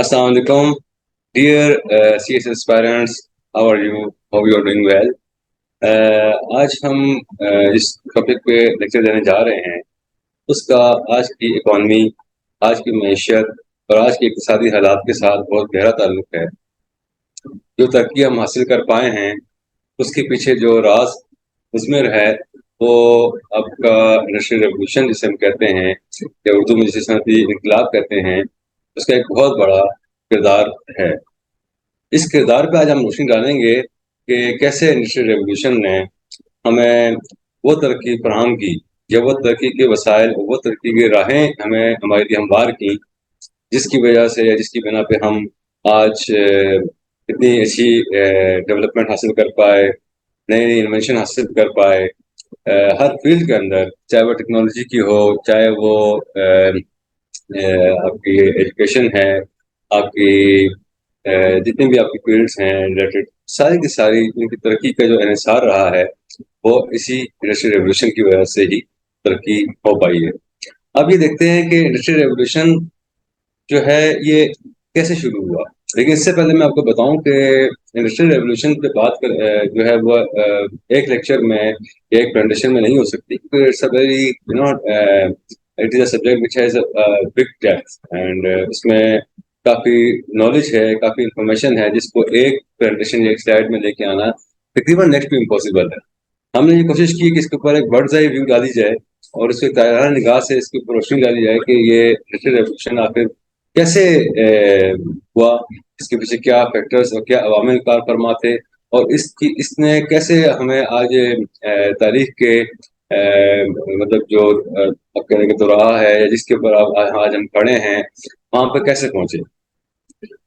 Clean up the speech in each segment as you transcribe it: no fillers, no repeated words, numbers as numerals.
Assalamu alaikum, dear CS aspirants. How are you? Hope you are doing well. آج ہم اس topic پہ lecture دینے جا رہے ہیں. اس کا آج کی اکانومی، آج کی معیشت اور آج کے اقتصادی حالات کے ساتھ بہت گہرا تعلق ہے. جو ترقی ہم حاصل کر پائے ہیں اس کے پیچھے جو راز مضمر ہے وہ آپ کا انڈسٹریل ریولیوشن جسے ہم کہتے ہیں یا اردو میں جسے صنعتی انقلاب کہتے ہیں، اس کا ایک بہت بڑا کردار ہے. اس کردار پہ آج ہم روشنی ڈالیں گے کہ کیسے انڈسٹریل ریولیوشن نے ہمیں وہ ترقی فراہم کی یا وہ ترقی کے وسائل، وہ ترقی کی راہیں ہمیں ہمارے لیے ہموار کی، جس کی وجہ سے یا جس کی بنا پہ ہم آج اتنی اچھی ڈیولپمنٹ حاصل کر پائے، نئی نئی انوینشن حاصل کر پائے ہر فیلڈ کے اندر، چاہے وہ ٹیکنالوجی کی ہو، چاہے وہ آپ کی ایجوکیشن ہے، آپ کی جتنے بھی آپ کی فیلڈس ہیں ریلیٹڈ، ساری کی ساری ان کی ترقی کا جو انحصار رہا ہے وہ اسی انڈسٹریل ریولیوشن کی وجہ سے ہی ترقی ہو پائی ہے. اب یہ دیکھتے ہیں کہ انڈسٹریل ریولیوشن جو ہے یہ کیسے شروع ہوا. لیکن اس سے پہلے میں آپ کو بتاؤں کہ انڈسٹریل ریولیوشن پہ بات جو ہے وہ ایک لیکچر میں ایک پریزنٹیشن میں نہیں ہو سکتی، کیونکہ it's a very it is a subject which has big depth and اس میں کافی نالج ہے، کافی انفارمیشن ہے، جس کو ایک پریزنٹیشن یا ایک سلائڈ میں لے کے آنا تقریباً نیکسٹ ٹو امپاسبل ہے. ہم نے یہ کوشش کی کہ اس کے اوپر ایک برڈز آئی ویو ڈالی جائے اور اس کے طائرانہ نگاہ سے اس کے اوپر روشنی ڈالی جائے کہ یہ انڈسٹریل ریولیوشن آخر کیسے ہوا، اس کے پیچھے کیا فیکٹرز اور کیا عوامل کار فرما تھے، اور اس نے کیسے ہمیں آج تاریخ کے مطلب جو آپ کہنے کے دورہ ہے یا جس کے اوپر آج ہم کھڑے ہیں وہاں پہ کیسے پہنچے.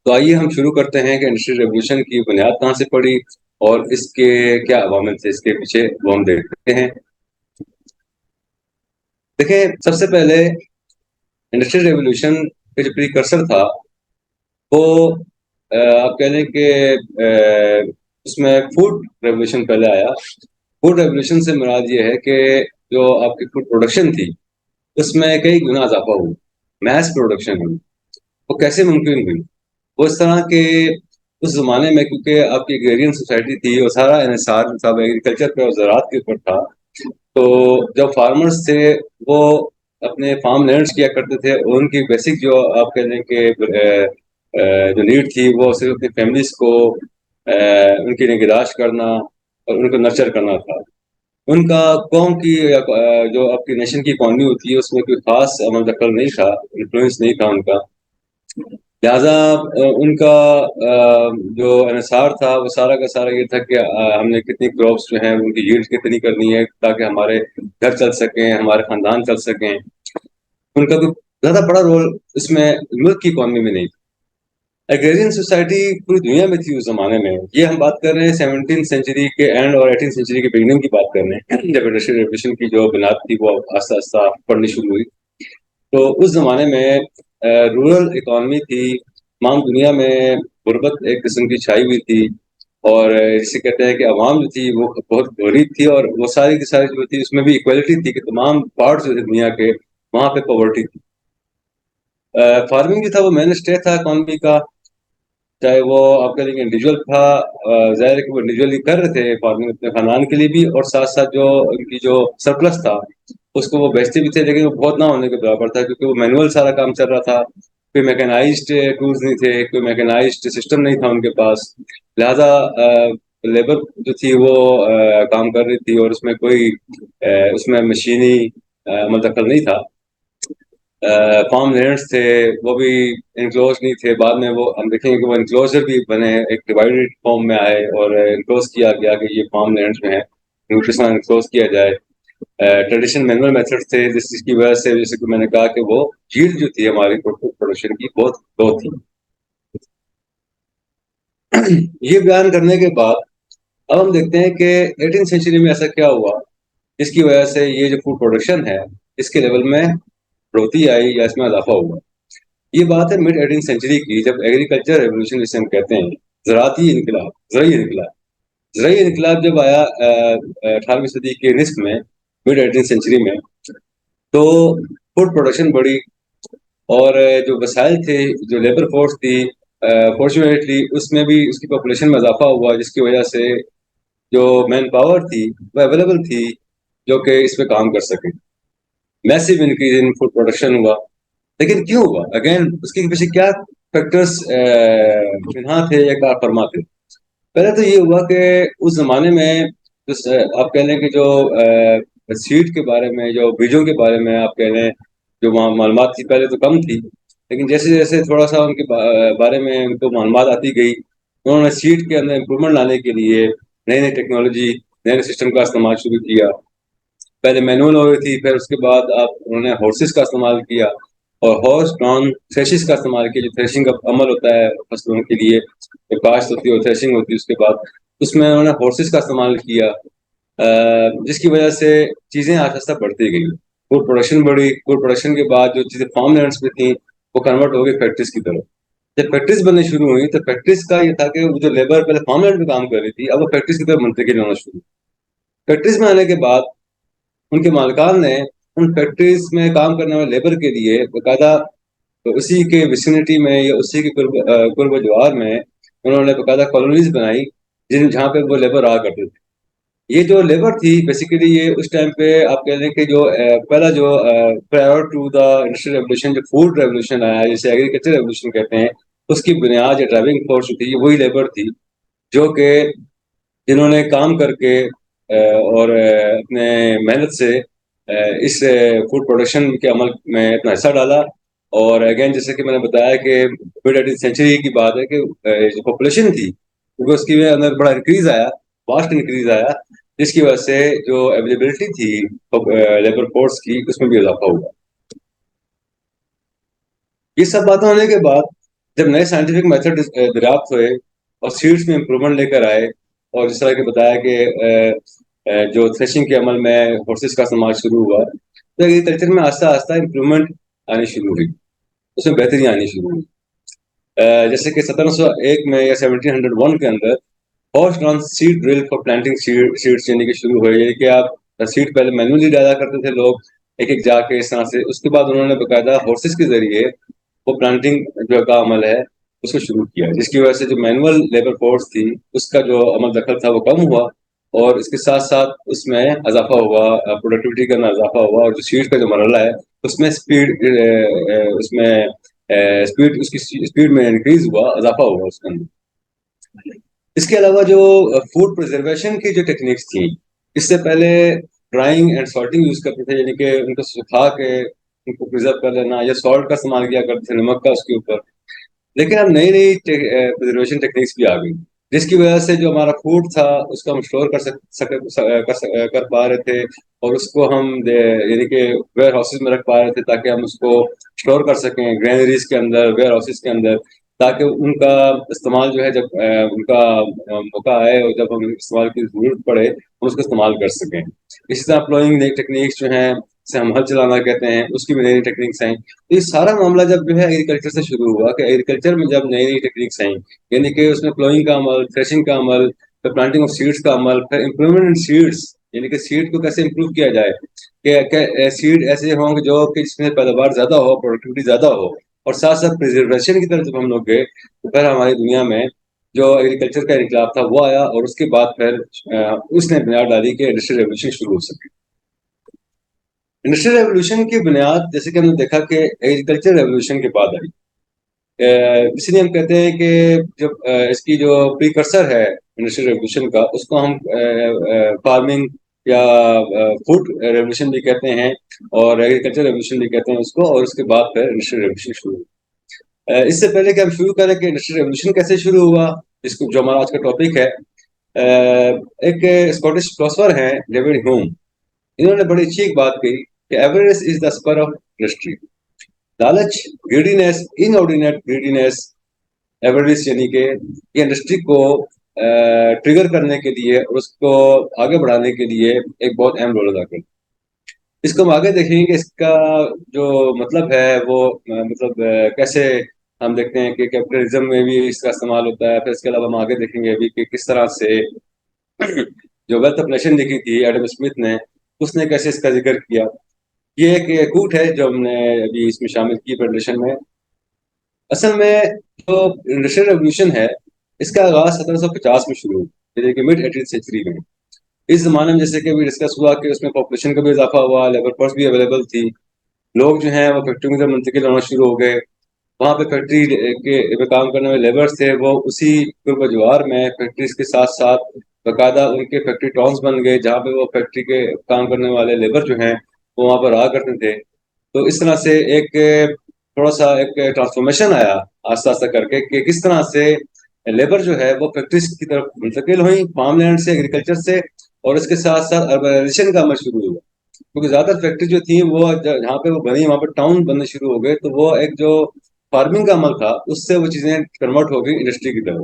تو آئیے ہم شروع کرتے ہیں کہ انڈسٹریل ریولیوشن کی بنیاد کہاں سے پڑی اور اس کے کیا عوامل تھے اس کے پیچھے، وہ ہم دیکھتے ہیں. دیکھیں، سب سے پہلے انڈسٹریل ریولیوشن کا جو پریکرسر تھا وہ آپ کہہ لیں کہ اس میں فوڈ ریولیوشن پہلے آیا. فوڈ ریولیوشن سے مراد یہ ہے کہ جو آپ کی فوڈ پروڈکشن تھی اس میں کئی گنا اضافہ ہوا، میس پروڈکشن ہوئی. وہ کیسے ممکن ہوئی؟ وہ اس طرح کہ اس زمانے میں کیونکہ آپ کی ایگریرین سوسائٹی تھی اور سارا انحصار صاحب ایگریکلچر پہ اور زراعت کے اوپر تھا، تو جب فارمرز تھے وہ اپنے فارم لینڈس کیا کرتے تھے اور ان کی بیسک جو آپ کہہ لیں کہ جو نیڈ تھی وہ صرف اپنی فیملیز کو ان کی نگہداشت کرنا اور ان کو نرچر کرنا تھا. ان کا قوم کی جو آپ کی نیشن کی اکانومی ہوتی ہے اس میں کوئی خاص عمل دخل نہیں تھا، انفلوئنس نہیں تھا ان کا. لہٰذا ان کا جو انحصار تھا وہ سارا کا سارا یہ تھا کہ ہم نے کتنی کراپس جو ہیں ان کی ییلڈ کتنی کرنی ہے تاکہ ہمارے گھر چل سکیں، ہمارے خاندان چل سکیں. ان کا کوئی زیادہ بڑا رول اس میں ملک کی اکانومی میں نہیں تھا. ایگریرین سوسائٹی پوری دنیا میں تھی اس زمانے میں. یہ ہم بات کر رہے ہیں 17 سینچری کے اینڈ اور 18 سینچری کے بگننگ کی بات کر رہے ہیں، جب انڈسٹریل ریولیوشن کی جو بنیاد تھی وہ آہستہ آہستہ پڑھنی شروع ہوئی. تو اس زمانے میں رورل اکانومی تھی، تمام دنیا میں غربت ایک قسم کی چھائی ہوئی تھی، اور جسے کہتے ہیں کہ عوام جو تھی وہ بہت غریب تھی، اور وہ ساری کی ساری جو تھی اس میں بھی ایکویلٹی تھی کہ تمام پارٹس جو تھے دنیا کے وہاں پہ پاورٹی تھی. فارمنگ جو تھا وہ مین اسٹے تھا اکانومی کا، چاہے وہ آپ کہہ لیں کہ انڈیویجول تھا، ظاہر ہے کہ وہ انڈیویجولی کر رہے تھے فارمنگ اپنے خاندان کے لیے بھی، اور ساتھ ساتھ جو ان کی جو سرپلس تھا اس کو وہ بیچتے بھی تھے، لیکن وہ بہت نہ ہونے کے برابر تھا کیونکہ وہ مینول سارا کام چل رہا تھا. کوئی میکنائزڈ ٹولز نہیں تھے، کوئی میکنائزڈ سسٹم نہیں تھا ان کے پاس. لہذا لیبر جو تھی وہ کام کر رہی تھی اور اس میں کوئی اس میں مشینی عمل دخل نہیں تھا. فارم لینڈس تھے وہ بھی انکلوز نہیں تھے. بعد میں وہ ہم دیکھیں گے کہ وہ انکلوزر بھی بنے، ایک ڈیوائڈیڈ فارم میں آئے اور انکلوز کیا گیا کہ یہ فارم لینڈس میں ہے، کس طرح انکلوز کیا جائے. ٹریڈیشنل مینول میتھڈ تھے جس کی وجہ سے جیسے کہ میں نے کہا کہ وہ ییلڈ جو تھی ہماری پروڈکشن کی بہت لو تھی. یہ بیان کرنے کے بعد اب ہم دیکھتے ہیں کہ 18 سینچری میں ایسا کیا ہوا جس کی وجہ سے یہ جو فوڈ پروڈکشن ہے اس کے لیول میں بڑھوتری آئی یا اس میں اضافہ ہوا. یہ بات ہے مڈ 18 سینچری کی، جب ایگریکلچر ریولیوشن جسے ہم کہتے ہیں، زراعتی انقلاب، زرعی انقلاب جب آیا 18ویں صدی کے نصف میں، مڈ 18 سینچری میں، تو فوڈ پروڈکشن بڑھی. اور جو وسائل تھے، جو لیبر فورس تھی، فارچونیٹلی اس میں بھی اس کی پاپولیشن میں اضافہ ہوا، جس کی وجہ سے جو مین پاور تھی وہ اویلیبل تھی جو کہ اس پہ کام کر سکے. میسو انکریز ان فوڈ پروڈکشن ہوا. لیکن کیوں ہوا؟ اگین اس کے پیچھے کیا فیکٹرس بنا تھے یا کار فرما تھے؟ پہلے تو یہ ہوا کہ اس زمانے میں آپ کہہ لیں کہ جو سیڈ کے بارے میں، جو بیجوں کے بارے میں آپ کہہ لیں جو معلومات تھی پہلے تو کم تھی، لیکن جیسے جیسے تھوڑا سا ان کے بارے میں ان کو معلومات آتی گئی، انہوں نے سیڈ کے اندر امپرومنٹ لانے کے لیے نئی نئی ٹیکنالوجی، نئے نئے سسٹم کا استعمال شروع کیا. پہلے مینول ہو رہی تھی، پھر اس کے بعد انہوں نے ہارسز کا استعمال کیا، اور ہارس ڈرون تھریشز کا استعمال کیا. جو تھریشنگ کا عمل ہوتا ہے فصلوں کے لیے، کاشت ہوتی ہے اور تھریشنگ ہوتی ہے، اس کے بعد اس میں انہوں نے ہارسز کا استعمال کیا، جس کی وجہ سے چیزیں آہستہ آہستہ بڑھتی گئی. فوڈ پروڈکشن بڑھی. فوڈ پروڈکشن کے بعد جو چیزیں فارم لینڈس پہ تھیں وہ کنورٹ ہو گئی فیکٹریز کی طرف. جب فیکٹریز بننے شروع ہوئی تو فیکٹریز کا یہ تھا کہ وہ جو لیبر پہلے فارم لینڈ پہ کام کر رہی تھی، اب وہ فیکٹریز کی طرف منتقل ہونا شروع. فیکٹریز میں آنے کے بعد ان کے مالکان نے ان فیکٹریز میں کام کرنے والے لیبر کے لیے باقاعدہ اسی کے ویسینٹی میں یا اسی کے قرب و جوار میں انہوں نے باقاعدہ کالونیز بنائی، جہاں پہ وہ لیبر رہا کرتے تھے. یہ جو لیبر تھی بیسیکلی یہ اس ٹائم پہ آپ کہہ لیں کہ جو پہلا جو prior to the industrial revolution جو فوڈ ریولوشن آیا، جسے ایگریکلچر ریولوشن کہتے ہیں، اس کی بنیاد یا ڈرائیونگ فورس تھی وہی لیبر تھی، جو کہ جنہوں نے کام کر کے اور اپنے محنت سے اس فوڈ پروڈکشن کے عمل میں اپنا حصہ ڈالا. اور اگین جیسے کہ میں نے بتایا کہ مڈ 18 سینچری کی بات ہے کہ جو پاپولیشن تھی کیونکہ اس کی اندر بڑا انکریز آیا، واسٹ انکریز آیا، جس کی وجہ سے جو اویلیبلٹی تھی لیبر فورس کی اس میں بھی اضافہ ہوا. یہ سب باتیں ہونے کے بعد جب نئے سائنٹیفک میتھڈ دریافت ہوئے اور سیڈس میں امپرومنٹ لے کر آئے، اور جس طرح کہ بتایا کہ جو تھریشنگ کے عمل میں ہارسز کا استعمال شروع ہوا، تو ایگریکلچر میں آہستہ آہستہ امپرومنٹ آنی شروع ہوئی، اس میں بہتری آنی شروع ہوئی. جیسے کہ 1701 میں یا 1701 کے اندر horse drawn seed drill for planting seeds یعنی کہ شروع ہوئے. یعنی کہ آپ سیڈ پہلے مینولی ڈالا کرتے تھے لوگ ایک ایک جا کے اس طرح سے، اس کے بعد انہوں نے باقاعدہ ہارسز کے ذریعے وہ پلانٹنگ جو کا عمل ہے اس کو شروع کیا، جس کی وجہ سے جو مینول لیبر فورس تھی اس کا جو عمل دخل تھا وہ کم ہوا، اور اس کے ساتھ ساتھ اس میں اضافہ ہوا، پروڈکٹیوٹی کا اضافہ ہوا، اور جو سیڈ کا جو مرحلہ ہے اس میں اسپیڈ اس میں اسپیڈ اس کی اسپیڈ میں انکریز ہوا، اضافہ ہوا اس کے اندر. اس کے علاوہ جو فوڈ پرزرویشن کی جو ٹیکنیکس تھیں، اس سے پہلے ڈرائنگ اینڈ سالٹنگ یوز کرتے تھے، یعنی کہ ان کو سکھا کے ان کو پرزرو کر لینا، یا سالٹ کا استعمال کیا کرتے تھے، نمک کا اس کے اوپر. لیکن اب نئی نئی پرزرویشن ٹیکنیکس بھی آ گئی، جس کی وجہ سے جو ہمارا فوڈ تھا اس کو ہم اسٹور کر پا رہے تھے، اور اس کو ہم یعنی کہ ویئر ہاؤسز میں رکھ پا رہے تھے تاکہ ہم اس کو اسٹور کر سکیں گرینریز کے اندر، ویئر ہاؤسز کے اندر، تاکہ ان کا استعمال جو ہے جب ان کا موقع آئے اور جب ہم استعمال کی ضرورت پڑے ہم اس کو استعمال کر سکیں. اسی طرح پلوئنگ نئی ٹیکنیکس جو ہیں جسے ہم ہل چلانا کہتے ہیں، اس کی بھی نئی نئی ٹیکنیکس ہیں. یہ سارا معاملہ جب جو ہے ایگریکلچر سے شروع ہوا کہ ایگریکلچر میں جب نئی نئی ٹیکنیکس آئیں، یعنی کہ اس میں پلوئنگ کا عمل، تھریشنگ کا عمل، پھر پلانٹنگ آف سیڈس کا عمل، پھر امپروومنٹ ان سیڈس یعنی کہ سیڈ کو کیسے امپروو کیا جائے کہ سیڈ ایسے ہوں جو کہ جس میں پیداوار زیادہ ہو، پروڈکٹیوٹی زیادہ ہو. اور ساتھ ساتھ پرزرویشن کی طرف جب ہم لوگ گئے تو پھر ہماری دنیا میں جو ایگریکلچر کا انقلاب تھا وہ آیا، اور اس کے بعد پھر اس نے بنیاد ڈالی کہ انڈسٹریل ریولوشن شروع ہو سکے. انڈسٹریل ریولوشن کی بنیاد جیسے کہ ہم نے دیکھا کہ ایگریکلچر ریولوشن کے بعد آئی. اس لیے ہم کہتے ہیں کہ جب اس کی جو پریکرسر ہے انڈسٹریل ریولوشن کا، اس کو ہم فارمنگ یا فوڈ ریولوشن بھی کہتے ہیں، اور ایگریکلچر ریولوشن بھی کہتے ہیں اس کو، اور اس کے بعد پھر انڈسٹریل ریولوشن شروع. اس سے پہلے کہ ہم شروع کریں کہ انڈسٹریل ریولوشن کیسے شروع ہوا، اس کو جو ہمارا آج کا ٹاپک ہے، ایک اسکاٹش فلاسفر ہیں ڈیوڈ ہیوم، انہوں نے بڑی اچھی ایک بات کہی کہ ایوریس از دا اسپر آف انڈسٹری. لالچ، گریڈینس، انآرڈینیٹ گریڈینس، ایوریس یعنی کہ یہ انڈسٹری کو ٹریگر کرنے کے لیے اور اس کو آگے بڑھانے کے لیے ایک بہت اہم رول ادا کرتی. اس کو ہم آگے دیکھیں گے کہ اس کا جو مطلب ہے وہ مطلب کیسے ہم دیکھتے ہیں کہ کیپٹلزم میں بھی اس کا استعمال ہوتا ہے. پھر اس کے علاوہ ہم آگے دیکھیں گے ابھی کہ کس طرح سے جو ویلتھ آف نیشن لکھی تھی ایڈم اسمتھ نے، اس نے کیسے اس کا ذکر کیا. یہ ایک کوٹ ہے جو ہم نے ابھی اس میں شامل کی پریزنٹیشن میں. اصل میں جو انڈسٹریل ریولیوشن ہے اس کا آغاز 1750 میں شروع ہوا، یعنی کہ مڈ 18th سینچری میں. اس زمانے میں جیسے کہ ابھی ڈسکس ہوا کہ اس میں پاپولیشن کا بھی اضافہ ہوا، لیبر فورس بھی اویلیبل تھی، لوگ جو ہیں وہ فیکٹریوں کی طرف منتقل ہونا شروع ہو گئے. وہاں پہ فیکٹری کے میں کام کرنے والے لیبرس تھے، وہ اسی قرب و جوار میں فیکٹریز کے ساتھ ساتھ باقاعدہ ان کے فیکٹری ٹاؤنس بن گئے جہاں پہ وہ فیکٹری کے کام کرنے والے لیبر جو ہیں وہ وہاں پر رہا کرتے تھے. تو اس طرح سے ایک تھوڑا سا ایک ٹرانسفارمیشن آیا آہستہ آہستہ کر کے کہ کس طرح سے لیبر جو ہے وہ فیکٹریز کی طرف منتقل ہوئی، فارم لینڈ سے، ایگریکلچر سے، اور اس کے ساتھ ساتھ اربنائزیشن کا عمل شروع ہوا. کیونکہ زیادہ تر فیکٹری جو تھیں وہ جہاں پہ وہ بنی وہاں پہ ٹاؤن بننے شروع ہو گئے، تو وہ ایک جو فارمنگ کا عمل تھا اس سے وہ چیزیں کنورٹ ہو گئی انڈسٹری کی طرف.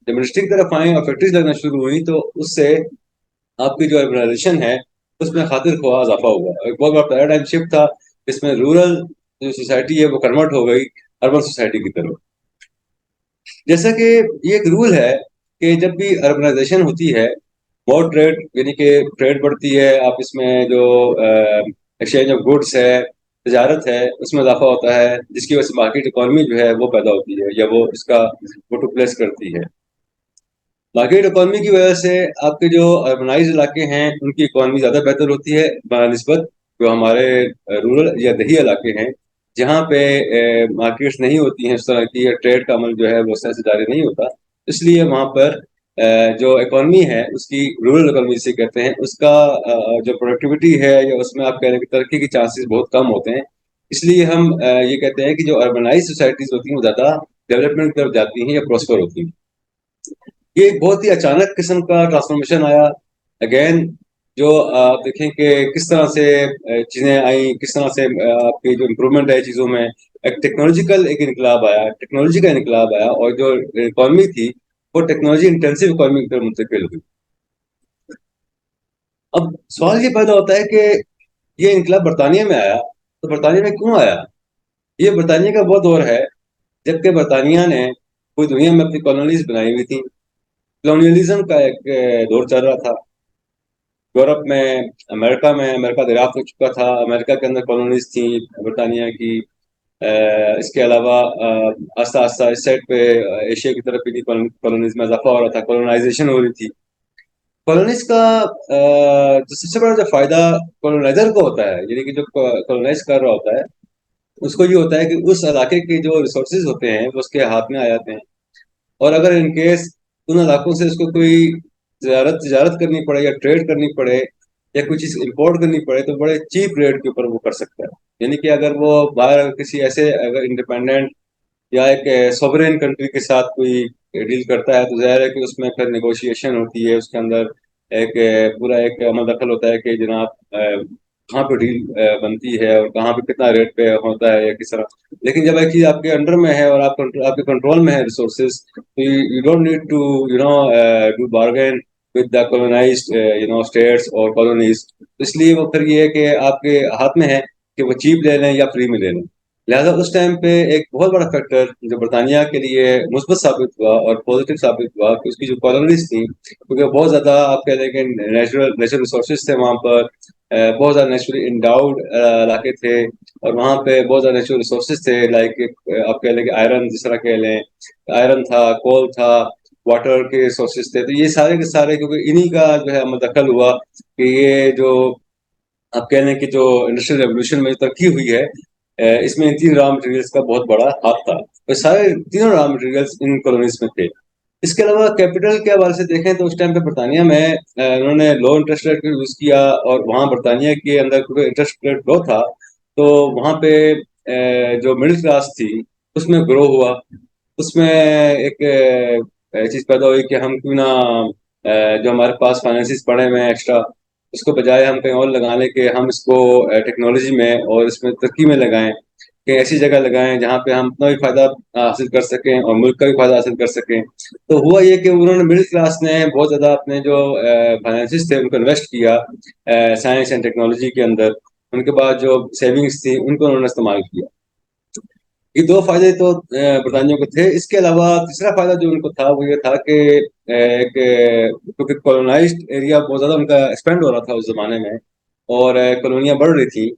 جب انڈسٹری کی طرف آئیں اور فیکٹریز لگنا شروع ہوئی تو اس سے آپ کی جو اربنائزیشن ہے اس میں خاطر خواہ اضافہ ہوا. ایک بہت بڑا پیراڈائم شفٹ تھا جس میں رورل جو سوسائٹی ہے وہ کنورٹ ہو گئی اربن سوسائٹی کی طرف. جیسا کہ یہ ایک رول ہے کہ جب بھی اربنائزیشن ہوتی ہے، مور ٹریڈ یعنی کہ ٹریڈ بڑھتی ہے، آپ اس میں جو ایکسچینج آف گڈس ہے، تجارت ہے، اس میں اضافہ ہوتا ہے جس کی وجہ سے مارکیٹ اکانومی جو ہے وہ پیدا ہوتی ہے یا وہ اس کا وہ ٹو پلیس کرتی ہے. مارکیٹ اکانومی کی وجہ سے آپ کے جو اربنائز علاقے ہیں ان کی اکانومی زیادہ بہتر ہوتی ہے بنسبت جو ہمارے رورل یا دیہی علاقے ہیں جہاں پہ مارکیٹس نہیں ہوتی ہیں اس طرح کی، ٹریڈ کا عمل جو ہے وہ اس طرح سے جاری نہیں ہوتا. اس لیے وہاں پر جو اکانومی ہے اس کی رورل اکانومی سے کہتے ہیں، اس کا جو پروڈکٹیوٹی ہے یا اس میں آپ کہہ رہے ہیں کہ ترقی کے چانسز بہت کم ہوتے ہیں. اس لیے ہم یہ کہتے ہیں کہ جو اربنائز سوسائٹیز ہوتی ہیں وہ زیادہ ڈیولپمنٹ کی طرف جاتی ہیں یا پروسپر ہوتی ہیں. یہ ایک بہت ہی اچانک قسم کا ٹرانسفارمیشن آیا. اگین جو آپ دیکھیں کہ کس طرح سے چیزیں آئیں، کس طرح سے آپ کی جو امپرومنٹ ہے چیزوں میں، ایک ٹیکنالوجیکل ایک انقلاب آیا، ٹیکنالوجی کا انقلاب آیا، اور جو اکانومی تھی وہ ٹیکنالوجی انٹینسو اکانومی کی طرف منتقل ہوئی. اب سوال یہ پیدا ہوتا ہے کہ یہ انقلاب برطانیہ میں آیا تو برطانیہ میں کیوں آیا؟ یہ برطانیہ کا وہ دور ہے جبکہ برطانیہ نے پوری دنیا میں اپنی کالونیز بنائی ہوئی تھیں. کالونیلزم کا ایک دور چل رہا تھا. یورپ میں، امریکہ دریافت ہو چکا تھا، امریکہ کے اندر کالونیز تھیں برطانیہ کی. اس کے علاوہ آہستہ آہستہ اس سائڈ پہ ایشیا کی طرف بھی کالونیز میں اضافہ ہو رہا تھا، کالونائزیشن ہو رہی تھی. کالونیز کا جو سب سے بڑا جو فائدہ کالونائزر کو ہوتا ہے، یعنی کہ جو کالونائز کر رہا ہوتا ہے اس کو یہ ہوتا ہے کہ اس علاقے کے جو ریسورسز ہوتے ہیں وہ اس کے ہاتھ میں آ جاتے ہیں. اور اگر ان کیس ان علاقوں سے اس کو کوئی تجارت کرنی پڑے یا ٹریڈ کرنی پڑے یا کوئی چیز امپورٹ کرنی پڑے تو بڑے چیپ ریٹ کے اوپر وہ کر سکتا ہے. یعنی کہ اگر وہ باہر کسی ایسے اگر انڈیپینڈنٹ یا ایک سوورین کنٹری کے ساتھ کوئی ڈیل کرتا ہے تو ظاہر ہے کہ اس میں پھر نیگوشیشن ہوتی ہے، اس کے اندر ایک پورا ایک عمل دخل ہوتا ہے کہ جناب کہاں پہ ڈیل بنتی ہے اور کہاں پہ کتنا ریٹ پہ ہوتا ہے یا کس طرح. لیکن جب ایک چیز آپ کے انڈر میں ہے اور آپ کے کنٹرول میں ہے ریسورسز، تو you don't need to do bargain with the colonized states اور کالونیز. اس لیے وہ پھر یہ ہے کہ آپ کے ہاتھ میں ہے کہ وہ چیپ لے لیں یا فری میں لے لیں. لہٰذا اس ٹائم پہ ایک بہت بڑا فیکٹر جو برطانیہ کے لیے مثبت ثابت ہوا اور پازیٹیو ثابت ہوا کہ اس کی جو کالونیز تھیں، کیونکہ بہت زیادہ آپ کہہ لیں کہ نیچرل ریسورسز تھے وہاں پر، بہت زیادہ نیچرلی انڈاؤڈ علاقے تھے، اور وہاں پہ بہت زیادہ نیچرل ریسورسز تھے. لائک آپ کہہ لیں کہ آئرن، جس طرح کہہ لیں آئرن تھا، کول تھا، واٹر کے ریسورسز تھے. تو یہ سارے کے سارے کیونکہ انہی کا جو ہے دخل ہوا کہ یہ جو آپ کہہ لیں کہ جو انڈسٹریل ریولیوشن میں ترقی ہوئی ہے اس میں ان تین را مٹیریلس کا بہت بڑا ہاتھ تھا. تو سارے تینوں را مٹیریلس ان کالونیز میں تھے. اس کے علاوہ کیپٹل کے حوالے سے دیکھیں تو اس ٹائم پہ برطانیہ میں انہوں نے لو انٹرسٹ ریٹ کا یوز کیا، اور وہاں برطانیہ کے اندر کیونکہ انٹرسٹ ریٹ لو تھا تو وہاں پہ جو مڈل کلاس تھی اس میں گرو ہوا. اس میں ایک چیز پیدا ہوئی کہ ہم کیوں نہ جو ہمارے پاس فائنینسز پڑے ہوئے ہیں ایکسٹرا، اس کو بجائے ہم کہیں اور لگانے کے ہم اس کو ٹیکنالوجی میں اور اس میں ترقی میں لگائیں، کہ ایسی جگہ لگائیں جہاں پہ ہم اپنا بھی فائدہ حاصل کر سکیں اور ملک کا بھی فائدہ حاصل کر سکیں. تو ہوا یہ کہ انہوں نے مڈل کلاس نے بہت زیادہ اپنے جو فائنینسز تھے ان کو انویسٹ کیا سائنس اینڈ ٹیکنالوجی کے اندر. ان کے بعد جو سیونگس تھیں ان کو انہوں نے استعمال کیا. یہ دو فائدے تو برطانیہ کو تھے. اس کے علاوہ تیسرا فائدہ جو ان کو تھا وہ یہ تھا کہ ایک کیونکہ کالونائزڈ ایریا بہت زیادہ ان کا ایکسپینڈ ہو رہا تھا اس زمانے میں اور کالونیاں بڑھ رہی تھیں،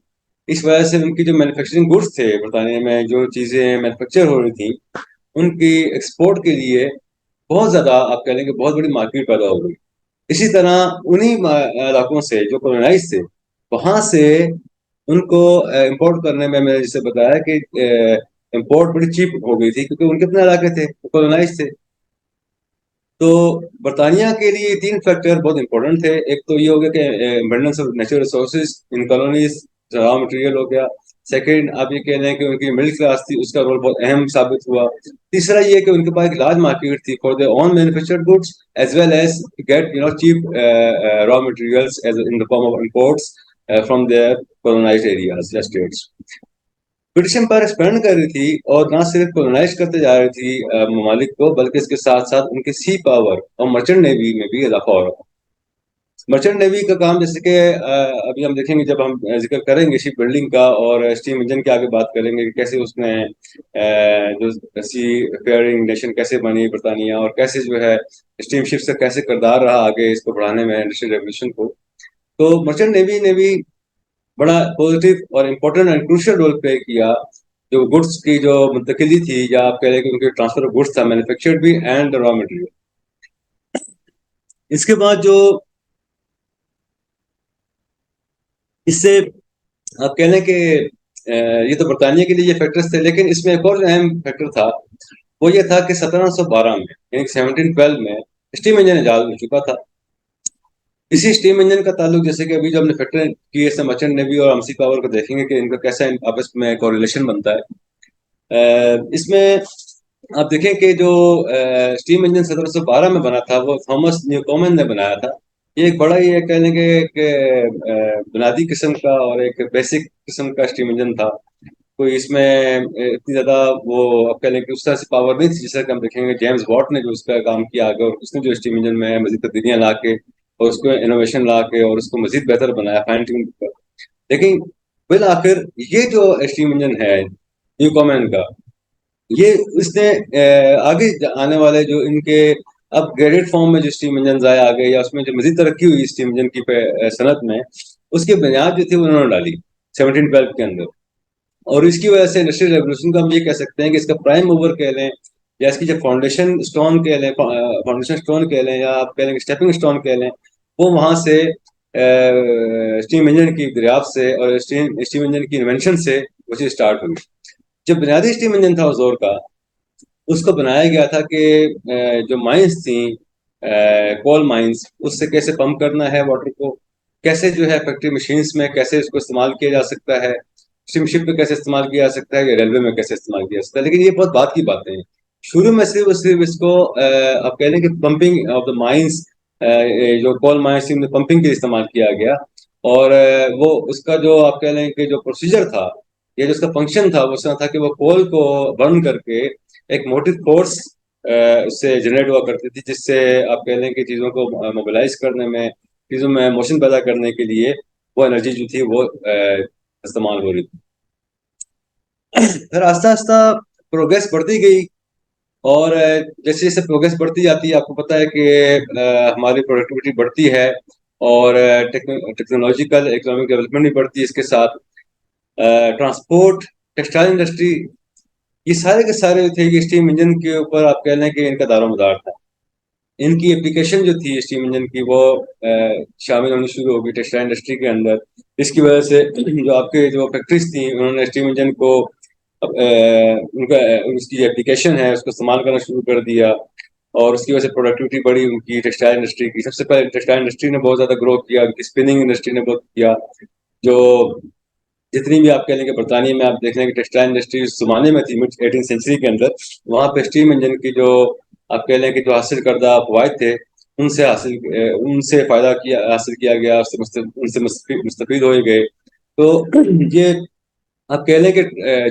اس وجہ سے ان کی جو مینوفیکچرنگ گڈس تھے برطانیہ میں، جو چیزیں مینوفیکچر ہو رہی تھیں، ان کی ایکسپورٹ کے لیے بہت زیادہ آپ کہہ لیں کہ بہت بڑی مارکیٹ پیدا ہو گئی۔ اسی طرح انہی علاقوں سے جو کولونائز تھے، وہاں سے ان کو امپورٹ کرنے میں نے جسے بتایا کہ امپورٹ بڑی چیپ ہو گئی تھی، کیونکہ ان کے اپنے علاقے تھے، کولونائز تھے۔ تو برطانیہ کے لیے تین فیکٹر بہت امپورٹنٹ تھے۔ ایک تو یہ ہو گیا کہ abundance of natural resources in colonies, raw material ہو گیا۔ سیکنڈ آپ یہ کہہ لیں کہ ان کی مڈل کلاس تھی، اس کا رول بہت اہم ثابت ہوا۔ تیسرا یہ کہ ان کے پاس ایک لارج مارکیٹ تھی for their own manufactured goods as well as get cheap raw materials in the form of imports from their colonized areas یا اسٹیٹس۔ برٹش امپائر ایکسپینڈ کر رہی تھی، اور نہ صرف کولونائز کرتے جا رہی تھی ممالک کو، بلکہ اس کے ساتھ ساتھ ان کے سی پاور اور مرچنٹ نیوی میں بھی اضافہ ہو رہا تھا۔ مرچنٹ نیوی کا کام جیسے کہ ابھی ہم دیکھیں گے جب ہم ذکر کریں گے شپ بلڈنگ کا اور اسٹیم انجن کے آگے بات کریں گے کہ کیسے اس میں جو سی فیئرنگ نیشن کیسے بنی برطانیہ، اور کیسے جو ہے اسٹیم شپس کا کیسے کردار رہا آگے اس کو بڑھانے میں انڈسٹریل ریولیوشن کو۔ تو مرچنٹ نیوی نے بھی بڑا پازیٹیو اور important and crucial role play کیا، جو گڈس کی جو منتقلی تھی، یا آپ کہہ رہے کہ ان کے ٹرانسفر آف گڈس تھا، مینوفیکچرڈ بھی اینڈ را مٹیریل۔ اس کے بعد جو اس سے آپ کہہ لیں کہ یہ تو برطانیہ کے لیے یہ فیکٹرز تھے، لیکن اس میں ایک اور اہم فیکٹر تھا، وہ یہ تھا کہ 1712 میں یعنی 1712 میں اسٹیم انجن ایجاد ہو چکا تھا۔ اسی اسٹیم انجن کا تعلق، جیسے کہ ابھی جو ہم نے فیکٹر کی اس مرچنٹ نیوی اور امسی پاور کو دیکھیں گے کہ ان کا کیسا آپس میں کوریلیشن بنتا ہے۔ اس میں آپ دیکھیں کہ جو اسٹیم انجن 1712 میں بنا تھا، وہ تھامس نیو کومن نے بنایا تھا۔ یہ ایک بڑا ہی کہنے کے ایک بنیادی قسم کا اور ایک بیسک قسم کا اسٹیم انجن تھا۔ کوئی اس میں اتنی زیادہ وہ آپ کہہ لیں کہ اس طرح سے پاور نہیں تھی، جیسا کہ ہم دیکھیں گے جیمز واٹ نے جو اس کا کام کیا آگے، اور اس نے جو اسٹیم انجن میں مزید تبدیلیاں لا کے اور اس کو انوویشن لا کے اور اس کو مزید بہتر بنایا، فائن ٹیون کیا۔ لیکن بالآخر یہ جو اسٹیم انجن ہے نیو کومن کا، یہ اس نے آگے آنے والے جو ان کے اب گریڈیڈ فارم میں جو اسٹیم انجنز آئے آگے، یا اس میں جو مزید ترقی ہوئی اسٹیم انجن کی صنعت میں، اس کی بنیاد جو تھی وہ انہوں نے ڈالی 1712 کے اندر۔ اور اس کی وجہ سے انڈسٹریل ریولوشن کو ہم یہ کہہ سکتے ہیں کہ اس کا پرائم موور کہہ لیں، یا اس کی جو فاؤنڈیشن اسٹون کہہ لیں، فاؤنڈیشن اسٹون کہہ لیں، یا آپ کہہ لیں کہ اسٹیپنگ اسٹون کہہ لیں، وہ وہاں سے اسٹیم انجن کی دریافت سے اور اسٹیم انجن کی انوینشن سے وہ چیز اسٹارٹ ہوئی۔ جو بنیادی اسٹیم انجن تھا اس دور کا، اس کو بنایا گیا تھا کہ جو مائنس تھیں، کول مائنس، اس سے کیسے پمپ کرنا ہے واٹر کو، کیسے جو ہے فیکٹری مشینز میں کیسے اس کو استعمال کیا جا سکتا ہے، اسٹیم شپ پہ کیسے استعمال کیا جا سکتا ہے، یا ریلوے میں کیسے استعمال کیا جا سکتا ہے۔ لیکن یہ بہت بات کی باتیں ہیں۔ شروع میں صرف اس کو آپ کہہ لیں کہ پمپنگ آف دا مائنس، جو کول مائنس تھی، پمپنگ کے لیے استعمال کیا گیا، اور وہ اس کا جو آپ کہہ لیں کہ جو پروسیجر تھا، یہ جو اس کا فنکشن تھا، وہ اس طرح تھا کہ وہ کول کو برن کر کے ایک موٹو فورس اس سے جنریٹ ہوا کرتی تھی، جس سے آپ کہہ لیں کہ چیزوں کو موبلائز کرنے میں، چیزوں میں موشن پیدا کرنے کے لیے وہ انرجی جو تھی وہ استعمال ہو رہی تھی۔ پھر آہستہ آہستہ پروگریس بڑھتی گئی، اور جیسے جیسے پروگریس بڑھتی جاتی ہے، آپ کو پتہ ہے کہ ہماری پروڈکٹیوٹی بڑھتی ہے، اور ٹیکنالوجیکل اکنامک ڈیولپمنٹ بھی بڑھتی ہے اس کے ساتھ۔ ٹرانسپورٹ، ٹیکسٹائل انڈسٹری، یہ سارے کے سارے تھے کہ اسٹیم انجن کے اوپر آپ کہہ لیں کہ ان کا دار و مدار تھا۔ ان کی اپلیکیشن جو تھی اسٹیم انجن کی، وہ شامل ہونی شروع ہو گئی ٹیکسٹائل انڈسٹری کے اندر۔ اس کی وجہ سے جو آپ کے جو فیکٹریز تھیں، انہوں نے اسٹیم انجن کو ان کا اس کی جو اپلیکیشن ہے اس کو استعمال کرنا شروع کر دیا، اور اس کی وجہ سے پروڈکٹیوٹی بڑھی ان کی ٹیکسٹائل انڈسٹری کی۔ سب سے پہلے ٹیکسٹائل انڈسٹری نے بہت زیادہ گرو کیا، ان کی اسپننگ انڈسٹری نے بہت کیا۔ جو جتنی بھی آپ کہہ لیں کہ برطانیہ میں آپ دیکھ لیں کہ ٹیکسٹائل انڈسٹری اس زمانے میں تھی، 18 سینچری کے اندر، وہاں پہ اسٹیم انجن کی جو آپ کہہ لیں کہ جو حاصل کردہ فوائد تھے، ان سے فائدہ حاصل کیا گیا، ان سے مستفید ہوئے گئے۔ تو یہ آپ کہہ لیں کہ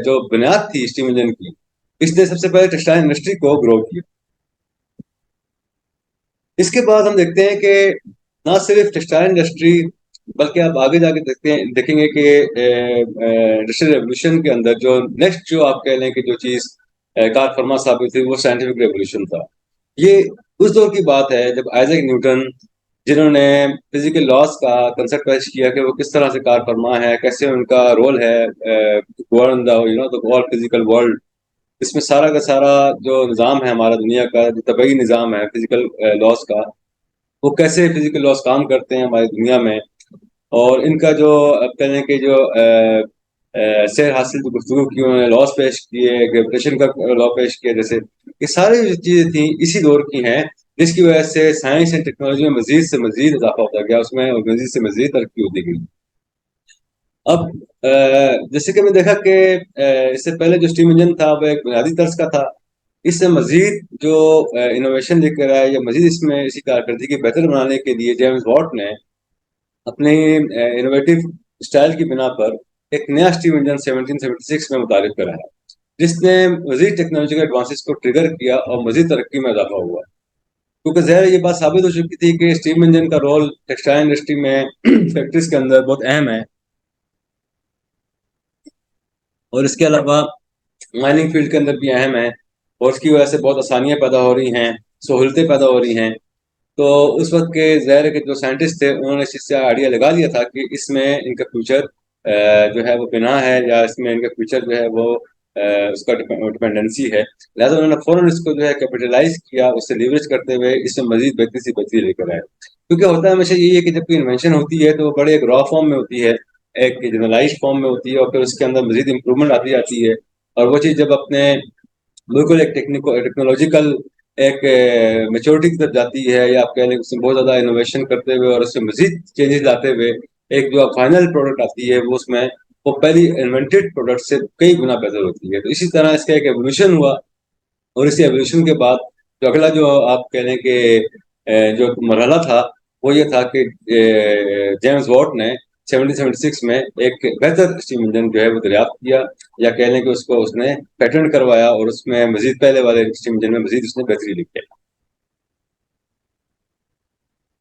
جو بنیاد تھی اسٹیم انجن کی، اس نے سب سے پہلے ٹیکسٹائل انڈسٹری کو گرو کیا۔ اس کے بعد ہم دیکھتے ہیں کہ نہ صرف ٹیکسٹائل انڈسٹری، بلکہ آپ آگے جا کے دیکھیں گے کہ انڈسٹریل ریولوشن کے اندر جو نیکسٹ جو آپ کہہ لیں کہ جو چیز کار فرما ثابت ہوئی، وہ سائنٹیفک ریولوشن تھا۔ یہ اس دور کی بات ہے جب آئزیک نیوٹن جنہوں نے فزیکل لاس کا کنسپٹ پیش کیا کہ وہ کس طرح سے کار فرما ہے، کیسے ان کا رول ہے فزیکل ورلڈ. اس میں سارا کا سارا جو نظام ہے ہمارا دنیا کا، جو طبعی نظام ہے فزیکل لاس کا، وہ کیسے فزیکل لاس کام کرتے ہیں ہماری دنیا میں، اور ان کا جو اب کہنے کے جو سیر حاصل جو گفتگو کی انہوں نے، لاس پیش کیے، گریویٹیشن کا لا پیش کیا، جیسے یہ ساری جو چیزیں تھیں اسی دور کی ہیں، جس کی وجہ سے سائنس اینڈ ٹیکنالوجی میں مزید سے مزید اضافہ ہوتا گیا اس میں، اور مزید سے مزید ترقی ہوتی گئی. اب جیسے کہ میں دیکھا کہ اس سے پہلے جو اسٹیم انجن تھا وہ ایک بنیادی طرز کا تھا. اس سے مزید جو انوویشن لے کر آیا، یا مزید اس میں اسی کارکردگی بہتر بنانے کے لیے جیمز واٹ نے اپنے انوویٹو اسٹائل کی بنا پر ایک نیا اسٹیم انجن 1776 میں متعارف کرایا، جس نے مزید ٹیکنالوجیکل ایڈوانسز کو ٹریگر کیا اور مزید ترقی میں اضافہ ہوا. کیونکہ ظاہر یہ بات ثابت ہو چکی تھی کہ اسٹیم انجن کا رول ٹیکسٹائل انڈسٹری میں فیکٹریز کے اندر بہت اہم ہے، اور اس کے علاوہ مائننگ فیلڈ کے اندر بھی اہم ہے، اور اس کی وجہ سے بہت آسانیاں پیدا ہو رہی ہیں، سہولتیں پیدا ہو رہی ہیں. تو اس وقت کے ظاہر کے جو سائنٹسٹ تھے انہوں نے اس چیز سے آئیڈیا لگا لیا تھا کہ اس میں ان کا فیوچر جو ہے وہ بنا ہے، یا اس میں ان کا فیوچر جو ہے وہ اس کا ڈپینڈنسی ہے. لہٰذا انہوں نے فوراً اس کو جو ہے کیپیٹلائز کیا، اس سے لیوریج کرتے ہوئے اس میں مزید بہتری سے بہتری لے کر آئے. کیونکہ ہوتا ہے ہمیشہ یہی ہے کہ جب کوئی انوینشن ہوتی ہے تو وہ بڑے ایک را فارم میں ہوتی ہے، ایک جنرلائز فارم میں ہوتی ہے، اور پھر اس کے اندر مزید امپروومنٹ آتی جاتی ہے. اور وہ چیز جب اپنے بالکل ایک ٹیکنالوجیکل ایک میچورٹی کی طرف جاتی ہے، یا آپ کہہ لیں اس میں بہت زیادہ انوویشن کرتے ہوئے اور اس میں مزید چینجز لاتے ہوئے ایک جو فائنل پروڈکٹ آتی ہے، وہ اس میں وہ پہلی انوینٹیڈ پروڈکٹ سے کئی گنا بہتر ہوتی ہے. تو اسی طرح اس کا ایک ایولیوشن ہوا، اور اسی ایولیوشن کے بعد جو اگلا جو آپ کہہ لیں کہ جو مرحلہ تھا وہ یہ تھا کہ جیمز واٹ نے 1776 میں ایک بہتر اسٹیم انجن جو ہے وہ دریافت کیا، یا کہہ لیں کہ اس کو اس نے پیٹنٹ کروایا، اور اس میں مزید پہلے والے اسٹیم انجن میں مزید اس نے بہتری لکھی.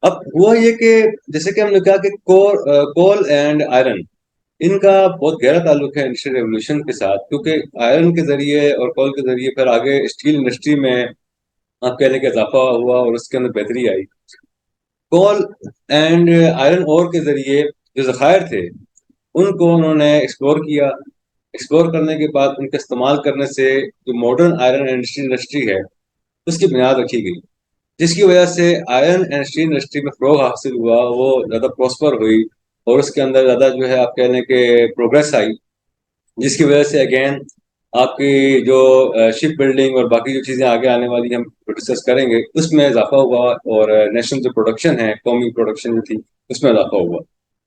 اب ہوا یہ کہ جیسے کہ ہم نے کہا کہ کول اینڈ آئرن، ان کا بہت گہرا تعلق ہے انڈسٹریل ریولوشن کے ساتھ، کیونکہ آئرن کے ذریعے اور کول کے ذریعے پھر آگے اسٹیل انڈسٹری میں آپ کہہ لیں کہ اضافہ ہوا اور اس کے اندر بہتری آئی. کول اینڈ آئرن اور کے ذریعے جو ذخائر تھے ان کو انہوں نے ایکسپلور کیا. ایکسپلور کرنے کے بعد ان کا استعمال کرنے سے جو modern iron and steel industry ہے اس کی بنیاد رکھی گئی، جس کی وجہ سے آئرن اینڈ اسٹیل انڈسٹری میں فروغ حاصل ہوا، وہ زیادہ پروسپر ہوئی، اور اس کے اندر زیادہ جو ہے آپ کہہ لیں کہ پروگریس آئی، جس کی وجہ سے اگین آپ کی جو شپ بلڈنگ اور باقی جو چیزیں آگے آنے والی ہم ڈسکس کریں گے اس میں اضافہ ہوا، اور نیشنل جو پروڈکشن ہے، قومی پروڈکشن جو تھی اس میں اضافہ ہوا،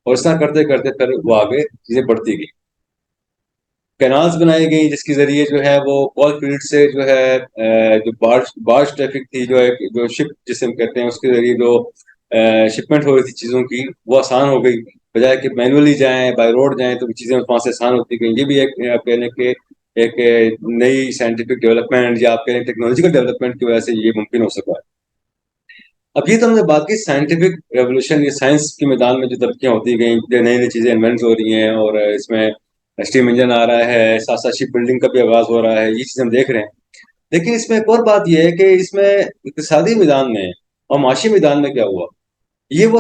اور اس طرح کرتے کرتے پھر وہ آگے چیزیں بڑھتی گئی. کینالز بنائی گئی جس کے ذریعے جو ہے وہ کال فیلڈ سے جو ہے جو بارج ٹریفک تھی، جو شپ جسے ہم کہتے ہیں، اس کے ذریعے جو شپمنٹ ہو رہی تھی چیزوں کی، وہ آسان ہو گئی، بجائے کہ مینولی جائیں، بائی روڈ جائیں تو چیزیں وہاں سے آسان ہوتی گئیں. یہ بھی ایک آپ کہہ لیں کہ ایک نئی سائنٹیفک ڈیولپمنٹ، یا آپ کہہ لیں ٹیکنالوجیکل ڈیولپمنٹ کی وجہ سے یہ ممکن ہو سکا. اب یہ تو ہم نے بات کی سائنٹیفک ریولیوشن، یہ سائنس کے میدان میں جو ترقیاں ہوتی گئیں، جو نئی نئی چیزیں انوینٹ ہو رہی ہیں، اور اس میں اسٹیم انجن آ رہا ہے، ساتھ ساتھ شپ بلڈنگ کا بھی آغاز ہو رہا ہے، یہ چیز ہم دیکھ رہے ہیں. لیکن اس میں ایک اور بات یہ ہے کہ اس میں اقتصادی میدان میں اور معاشی میدان میں کیا ہوا. یہ وہ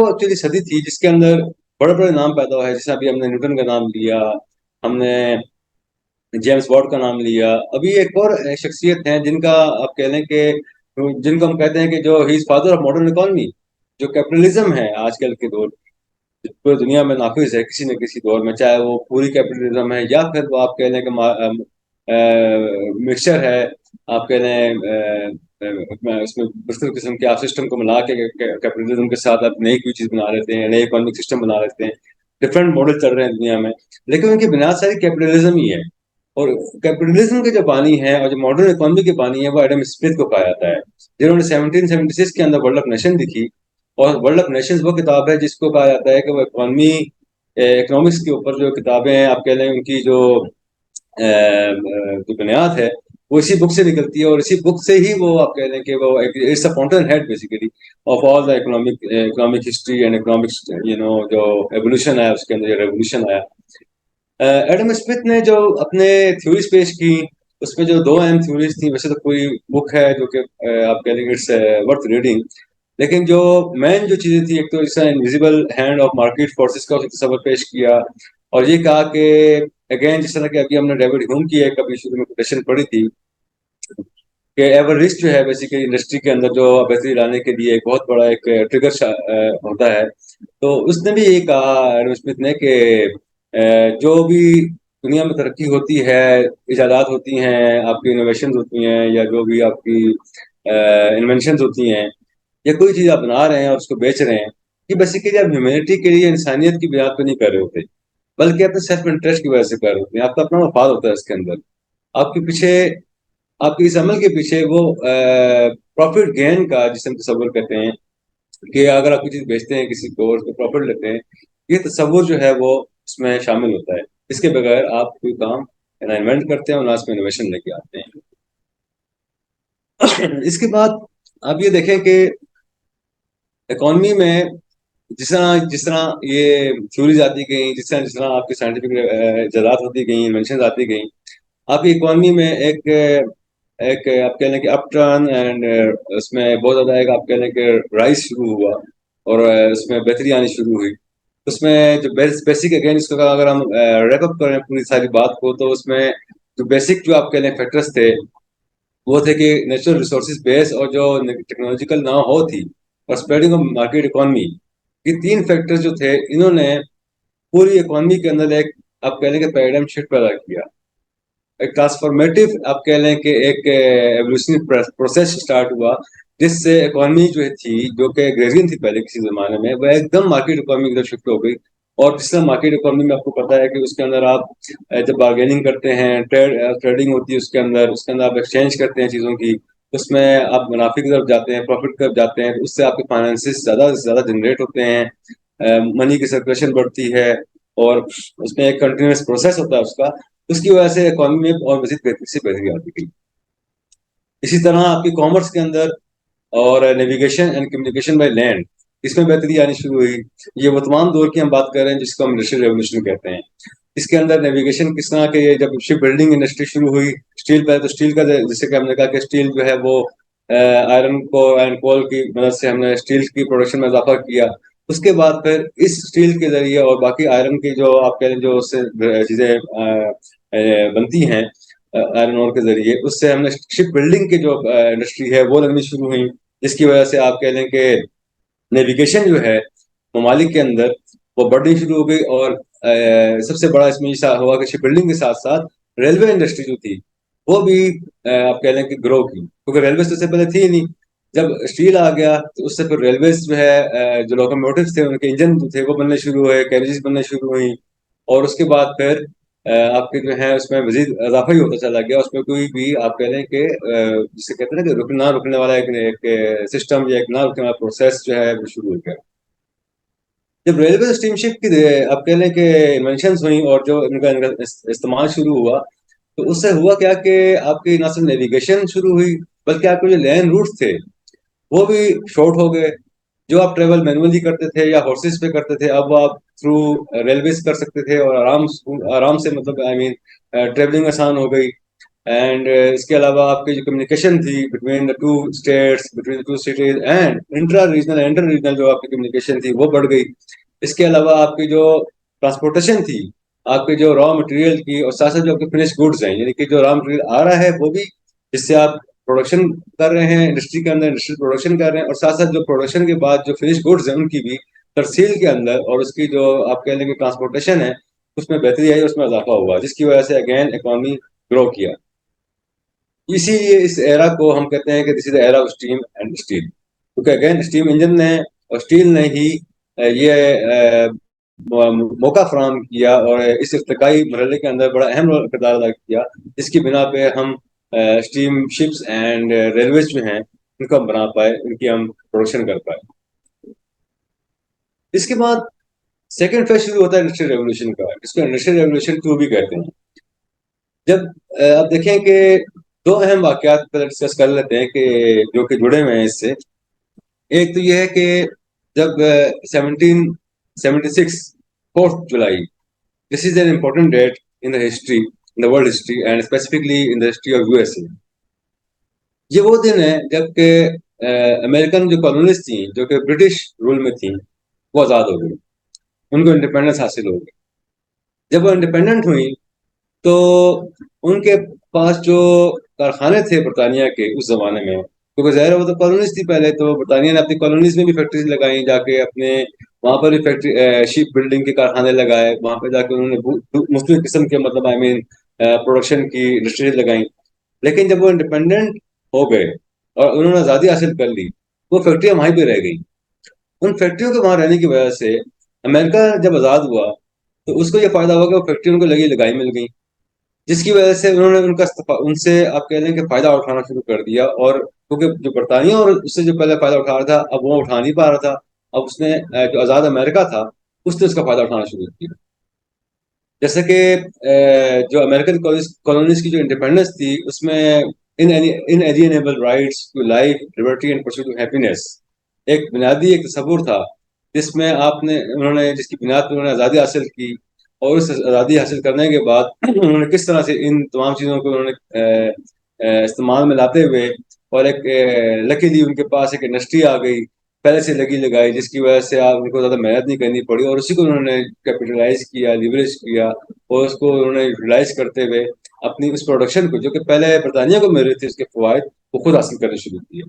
ایکچولی صدی تھی جس کے اندر بڑے بڑے نام پیدا ہوئے، جیسے ابھی ہم نے نیوٹن کا نام لیا، ہم نے جیمز واٹ کا نام لیا. ابھی ایک اور شخصیت ہیں جن کا آپ کہہ لیں کہ جن کو ہم کہتے ہیں کہ جو ہی is father of modern economy, جو کیپٹلزم ہے آج کل کے دور پوری دنیا میں نافذ ہے کسی نہ کسی دور میں، چاہے وہ پوری کیپٹلزم ہے یا پھر وہ آپ کہہ لیں کہ مکسچر ہے، آپ کہہ لیں اس میں مختلف قسم کے آپ سسٹم کو ملا کے کیپٹلزم کے ساتھ آپ نئی کوئی چیز بنا لیتے ہیں، نئے اکانومک سسٹم بنا لیتے ہیں، ڈفرینٹ ماڈل چل رہے ہیں دنیا میں، لیکن ان کی بنیاد ساری کیپٹلزم ہی ہے. اور کیپٹلزم کے جو بانی ہے اور جو ماڈرن اکانومی کے بانی ہے وہ ایڈم اسمتھ کو کہا جاتا ہے، جنہوں نے 1776 کے اندر ورلڈ آف نیشن لکھی. اور ورلڈ آف نیشنز وہ کتاب ہے جس کو کہا جاتا ہے کہ وہ اکنامکس کے اوپر جو کتابیں ہیں آپ کہہ لیں ان کی جو بنیاد ہے وہ اسی بک سے نکلتی ہے، اور اسی بک سے ہی وہ آپ کہہ لیں کہ وہ it's a fountainhead basically of all the economic history and economics جو ایولیوشن ہے اس کے اندر ریولیوشن آیا. ایڈم اسمتھ نے جو اپنے تھیوریز پیش کی اس میں جو دو اہم تھیوریز تھیں، ویسے تو کوئی بک ہے جو کہ آپ کہہ لیں گے اٹس ورتھ ریڈنگ، لیکن جو مین جو چیزیں تھیں، ایک تو اس طرح invisible hand of market forces کا تصور پیش کیا، اور یہ کہا کہ اگین جس طرح کہ ابھی ہم نے ڈیوڈ ہیوم کی ایک ابھی شروع میں کوٹیشن پڑھی تھی کہ ایور رسک جو ہے بیسیکلی انڈسٹری کے اندر جو بہتری لانے کے لیے ایک بہت بڑا ایک ٹریگر ہوتا ہے. تو اس نے بھی یہی کہا ایڈم اسمتھ نے کہ جو بھی دنیا میں ترقی ہوتی ہے، ایجادات ہوتی ہیں، آپ کی انوویشنز ہوتی ہیں، یا جو بھی آپ کی انوینشنز ہوتی ہیں، یا کوئی چیز آپ بنا رہے ہیں اور اس کو بیچ رہے ہیں، یہ بیسیکلی آپ ہیومینٹی کے لیے انسانیت کی بنیاد پہ نہیں کر رہے ہوتے، بلکہ اپنے سیلف انٹرسٹ کی وجہ سے کر رہے ہوتے ہیں. آپ کا اپنا مفاد ہوتا ہے اس کے اندر. آپ کے پیچھے، آپ کے اس عمل کے پیچھے وہ پروفٹ گین کا جس ہم تصور کرتے ہیں کہ اگر آپ کوئی چیز بیچتے ہیں کسی کو اور اس کو پروفٹ لیتے ہیں، یہ تصور جو ہے وہ اس میں شامل ہوتا ہے. اس کے بغیر آپ کوئی کام نہ انوینٹ کرتے ہیں اور نہ اس میں انوویشن لے کے آتے ہیں. اس کے بعد آپ یہ دیکھیں کہ اکانومی میں جس طرح یہ تھیوریز آتی گئیں، جس طرح آپ کی سائنٹیفک ایجادات ہوتی گئیں، انوینشنز آتی گئیں، آپ کی اکانومی میں ایک آپ کہہ لیں کہ اپ ٹرن اینڈ اس میں بہت زیادہ ایک آپ کہہ لیں کہ رائز شروع ہوا اور اس میں بہتری آنی شروع ہوئی. اس میں جو بیسک اگین اس کا اگر ہم ریپ اپ کریں پوری ساری بات کو، تو اس میں جو بیسک جو آپ کہہ لیں فیکٹرز تھے وہ تھے کہ نیچرل ریسورسز بیس اور جو ٹیکنالوجیکل نہ ہو تھی اور اسپریڈنگ آف مارکیٹ اکانومی، یہ تین فیکٹر جو تھے انہوں نے پوری اکانومی کے اندر ایک آپ کہہ لیں کہ پیراڈائم شفٹ پیدا کیا. ایک ٹرانسفارمیٹو آپ کہہ لیں کہ ایک ایولیوشنری پروسیس اسٹارٹ ہوا، جس سے اکانومی جو تھی جو کہ گریزین تھی پہلے کسی زمانے میں، وہ ایک دم مارکیٹ اکانومی کی طرف شفٹ ہو گئی. اور جس طرح مارکیٹ اکانومی میں آپ کو پتا ہے کہ اس کے اندر آپ جب بارگیننگ کرتے ہیں، ٹریڈنگ ہوتی ہے اس کے اندر آپ ایکسچینج کرتے ہیں چیزوں کی، اس میں آپ منافع کی طرف جاتے ہیں، پروفٹ کی طرف جاتے ہیں، اس سے آپ کے فائنینسز زیادہ سے زیادہ جنریٹ ہوتے ہیں، منی کی سرکولیشن بڑھتی ہے، اور اس میں ایک کنٹینیوس پروسیس ہوتا ہے اس کا. اس کی وجہ سے اکانومی میں اور مزید بہتری سے بہتری آتی گئی. اسی طرح آپ کی کامرس کے اندر اور navigation and communication by land, اس میں بہتری آنی شروع ہوئی. یہ وہ تمام دور کی ہم بات کر رہے ہیں جس کو ہم انڈسٹریل ریولوشن کہتے ہیں. اس کے اندر نیویگیشن کس طرح کے، جب شپ بلڈنگ انڈسٹری شروع ہوئی، اسٹیل پہ، تو اسٹیل کا جیسے کہ ہم نے کہا کہ اسٹیل جو ہے وہ آئرن کو اینڈ کول کی مدد سے ہم نے اسٹیل کی پروڈکشن میں اضافہ کیا. اس کے بعد پھر اس اسٹیل کے ذریعے اور باقی آئرن کی جو آپ کہہ لیں جو اس سے چیزیں بنتی ہیں آئرن اور کے ذریعے، اس سے ہم نے شپ بلڈنگ کی جو انڈسٹری ہے وہ لگنی شروع ہوئی، جس کی وجہ سے آپ کہہ لیں کہ نیویگیشن جو ہے ممالک کے اندر وہ بڑھنی شروع ہو گئی. اور سب سے بڑا اس میں یہ ہوا کہ شپ بلڈنگ کے ساتھ ساتھ ریلوے انڈسٹری جو تھی وہ بھی آپ کہہ لیں کہ گرو کی، کیونکہ ریلوے سے پہلے تھی ہی نہیں. جب اسٹیل آ گیا تو اس سے پھر ریلویز جو ہے جو لوکوموٹیوز تھے ان کے انجن جو تھے وہ بننے شروع ہوئے، کیریجز بننے شروع ہوئیں، اور اس کے بعد پھر آپ کے جو ہے اس میں مزید اضافہ ہی ہوتا چلا گیا. اس میں کوئی بھی آپ کہہ لیں کہ جسے کہتے ہیں نا کہ نہ رکنے والا ایک سسٹم یا ایک نہ رکنے والا پروسیس جو ہے وہ شروع ہو گیا. جب ریلوے اسٹیم شپ کی آپ کہہ لیں کہ انوینشنز ہوئیں اور جو ان کا استعمال شروع ہوا، تو اس سے ہوا کیا کہ آپ کی نہ صرف نیویگیشن شروع ہوئی بلکہ آپ کے جو لینڈ روٹس تھے وہ بھی شارٹ ہو گئے. جو آپ ٹریول مینولی کرتے تھے یا ہارسز پہ کرتے تھے، اب آپ تھرو ریلویز کر سکتے تھے، اور آرام سے مطلب ٹریولنگ آسان ہو گئی. اینڈ اس کے علاوہ آپ کی جو کمیونیکیشن تھی between the two states, between two cities, and intra regional inter regional جو آپ کی کمیونیکیشن تھی وہ بڑھ گئی. اس کے علاوہ آپ کی جو ٹرانسپورٹیشن تھی، آپ کے جو را مٹیریل کی، اور ساتھ ساتھ جو آپ کے فنش گڈز ہیں، یعنی کہ جو را مٹیریل آ رہا ہے وہ بھی، جس سے آپ پروڈکشن کر رہے ہیں انڈسٹری کے اندر، انڈسٹریل پروڈکشن کر رہے ہیں، اور ساتھ ساتھ جو پروڈکشن کے بعد جو فنش گڈز ہیں ان کی بھی ترسیل کے اندر اور اس کی جو آپ کہہ لیں کہ ٹرانسپورٹیشن ہے اس میں بہتری آئی، اس میں اضافہ ہوا، جس کی وجہ سے اگین اکانومی گرو کیا. اسی لیے اس ایرا کو ہم کہتے ہیں کہ this is the era of steam and steel, کیونکہ اگین اسٹیم انجن نے اور اسٹیل نے ہی یہ موقع فراہم کیا اور اس ارتقائی مرحلے کے اندر بڑا اہم کردار ادا کیا، جس کی بنا پہ ہم اسٹیم شپس اینڈ ریلویز جو ہیں ان کو ہم بنا پائے، ان کی ہم پروڈکشن کر پائے. اس کے بعد سیکنڈ فیز شروع ہوتا ہے انڈسٹریل ریولوشن کا، جس کو انڈسٹریل ریولوشن 2 بھی کہتے ہیں. جب آپ دیکھیں کہ دو اہم واقعات پہلے ڈسکس کر لیتے ہیں کہ جو کہ جڑے ہوئے ہیں اس سے. ایک تو یہ ہے کہ جب 1776 4 جولائی، this is an important date in the history, in the world history, and specifically in the history of USA. یہ وہ دن ہے جب کہ امریکن جو کالونیز تھیں جو کہ برٹش رول میں تھیں وہ آزاد ہو گئی، ان کو انڈیپینڈنس حاصل ہو گئی۔ جب وہ انڈیپینڈنٹ ہوئی تو ان کے پاس جو کارخانے تھے برطانیہ کے اس زمانے میں، کیونکہ ظاہر ہے وہ تو کالونیز تھی پہلے، تو برطانیہ نے اپنی کالونیز میں بھی فیکٹریز لگائیں جا کے، اپنے وہاں پر بھی فیکٹری شپ بلڈنگ کے کارخانے لگائے، وہاں پہ جا کے انہوں نے مختلف قسم کے مطلب آئی مین پروڈکشن کی انڈسٹریز لگائیں۔ لیکن جب وہ انڈیپینڈنٹ ہو گئے اور انہوں نے آزادی حاصل کر لی، وہ فیکٹریاں وہیں پہ رہ گئی۔ ان فیکٹریوں کے وہاں رہنے کی وجہ سے امریکہ جب آزاد ہوا تو اس کو یہ فائدہ ہوا کہ وہ فیکٹریوں کو لگی لگائی مل گئی، جس کی وجہ سے انہوں نے ان سے آپ کہہ لیں کہ فائدہ اٹھانا شروع کر دیا، اور کیونکہ جو برطانیہ اور اس سے جو پہلے فائدہ اٹھا رہا تھا اب وہ اٹھا نہیں پا رہا تھا، اب اس نے جو آزاد امریکہ تھا اس نے اس کا فائدہ اٹھانا شروع کیا۔ جیسے کہ جو امریکن کالونیز کی جو انڈیپینڈنس تھی اس میں انalienable rights to life liberty and pursuit of happiness ایک بنیادی ایک تصور تھا، جس میں انہوں نے جس کی بنیاد پر انہوں نے آزادی حاصل کی، اور اس آزادی حاصل کرنے کے بعد انہوں نے کس طرح سے ان تمام چیزوں کو انہوں نے استعمال میں لاتے ہوئے، اور ایک لکیلی ان کے پاس ایک انڈسٹری آ گئی پہلے سے لگی لگائی، جس کی وجہ سے ان کو زیادہ محنت نہیں کرنی پڑی، اور اسی کو انہوں نے کیپیٹلائز کیا، لیوریج کیا، اور اس کو انہوں نے یوٹیلائز کرتے ہوئے اپنی اس پروڈکشن کو جو کہ پہلے برطانیہ کو مل رہی تھی اس کے فوائد وہ خود حاصل کرنے شروع کیے۔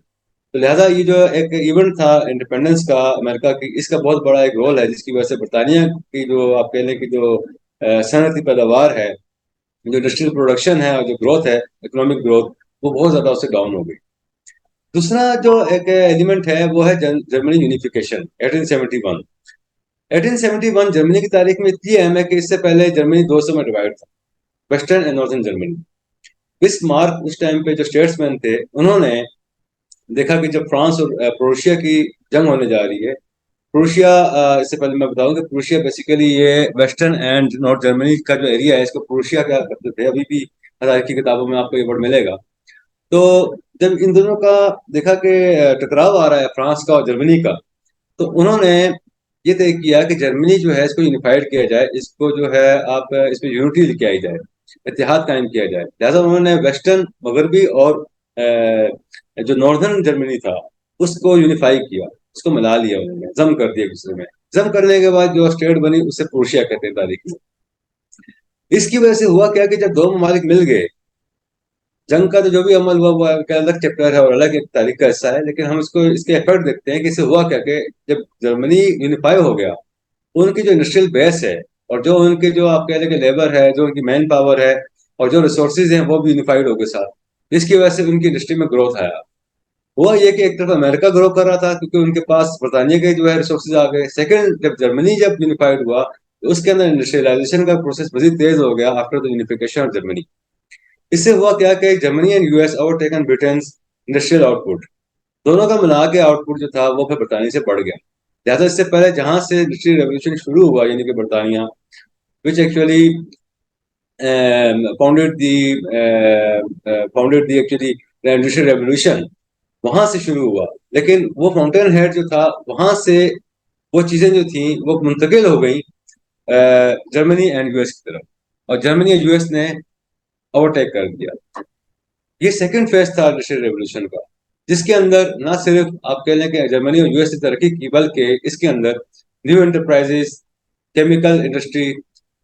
تو لہٰذا یہ جو ایک ایونٹ تھا انڈیپینڈنس کا امریکہ کی، اس کا بہت بڑا ایک رول ہے، جس کی وجہ سے برطانیہ کی جو آپ کہہ لیں کہ جو صنعتی پیداوار ہے، جو انڈسٹریل پروڈکشن ہے اور جو گروتھ ہے اکنامک گروتھ، وہ بہت زیادہ اس سے ڈاؤن ہو گئی۔ دوسرا جو ایک ایلیمنٹ ہے وہ ہے جرمنی یونیفیکیشن 1871۔ 1871 جرمنی کی تاریخ میں اتنی اہم ہے کہ اس سے پہلے جرمنی دو حصوں میں ڈیوائڈ تھا، western and northern Germany. Bismarck اس ٹائم پہ جو اسٹیٹس مین تھے انہوں نے دیکھا کہ جب فرانس اور پروشیا کی جنگ ہونے جا رہی ہے، پروشیا اس سے پہلے میں بتاؤں کہ پروشیا بیسیکلی یہ ویسٹرن اینڈ نارتھ جرمنی کا جو ایریا ہے اس کو پروشیا کیا کرتے تھے، ابھی بھی تاریخی کتابوں میں آپ کو یہ ورڈ ملے گا۔ تو جب ان دونوں کا دیکھا کہ ٹکراؤ آ رہا ہے فرانس کا اور جرمنی کا، تو انہوں نے یہ طے کیا کہ جرمنی جو ہے اس کو یونیفائڈ کیا جائے، اس کو جو ہے آپ اس میں یونٹی لے کے آئی جائے، اتحاد قائم کیا جائے۔ لہٰذا انہوں نے ویسٹرن مغربی اور جو ناردرن جرمنی تھا اس کو یونیفائی کیا، اس کو ملا لیا، انہوں نے ضم کر دیا ایک دوسرے میں۔ ضم کرنے کے بعد جو اسٹیٹ بنی اسے پروشیا کہتے ہیں تاریخ میں۔ اس کی وجہ سے ہوا کیا کہ جب دو ممالک مل گئے، جنگ کا تو جو بھی عمل ہوا وہ ایک الگ چیپٹر ہے اور الگ ایک تاریخ کا حصہ ہے، لیکن ہم اس کے ایفرٹ دیکھتے ہیں کہ اس سے ہوا کیا کہ جب جرمنی یونیفائی ہو گیا، ان کی جو انڈسٹریل بیس ہے اور جو ان کے جو آپ کہہ لیں کہ لیبر ہے، جو ان کی مین پاور ہے اور جو ریسورسز ہیں وہ بھی یونیفائڈ ہو گئے ساتھ، جس کی وجہ سے ان کی انڈسٹری میں گروتھ آیا۔ ہوا یہ کہ ایک طرف امریکہ گرو کر رہا تھا کیونکہ ان کے پاس برطانیہ کے جو ہے ریسورسز آ گئے، سیکنڈ جب جرمنی جب یونیفائڈ ہوا تو اس کے اندر انڈسٹریلائزیشن کا پروسیس مزید تیز ہو گیا after the unification of Germany. اس سے ہوا کیا کہ Germany and U S overtaken Britain's industrial output, دونوں کا ملا کے آؤٹ پٹ جو تھا وہ پھر برطانیہ سے بڑھ گیا۔ لہٰذا اس سے پہلے جہاں سے انڈسٹریل ریولیوشن شروع ہوا یعنی کہ برطانیہ which actually founded the actually industrial revolution، وہاں سے شروع ہوا، لیکن وہ فاؤنٹین ہیڈ جو تھا وہاں سے وہ چیزیں جو تھیں وہ منتقل ہو گئیں جرمنی اینڈ یو ایس کی طرف، اور جرمنی اور یو ایس نے اوورٹیک کر دیا۔ یہ سیکنڈ فیز تھا انڈسٹریل ریولیوشن کا، جس کے اندر نہ صرف آپ کہہ لیں کہ جرمنی اور یو ایس نے ترقی کی، بلکہ اس کے اندر new enterprises, chemical industry,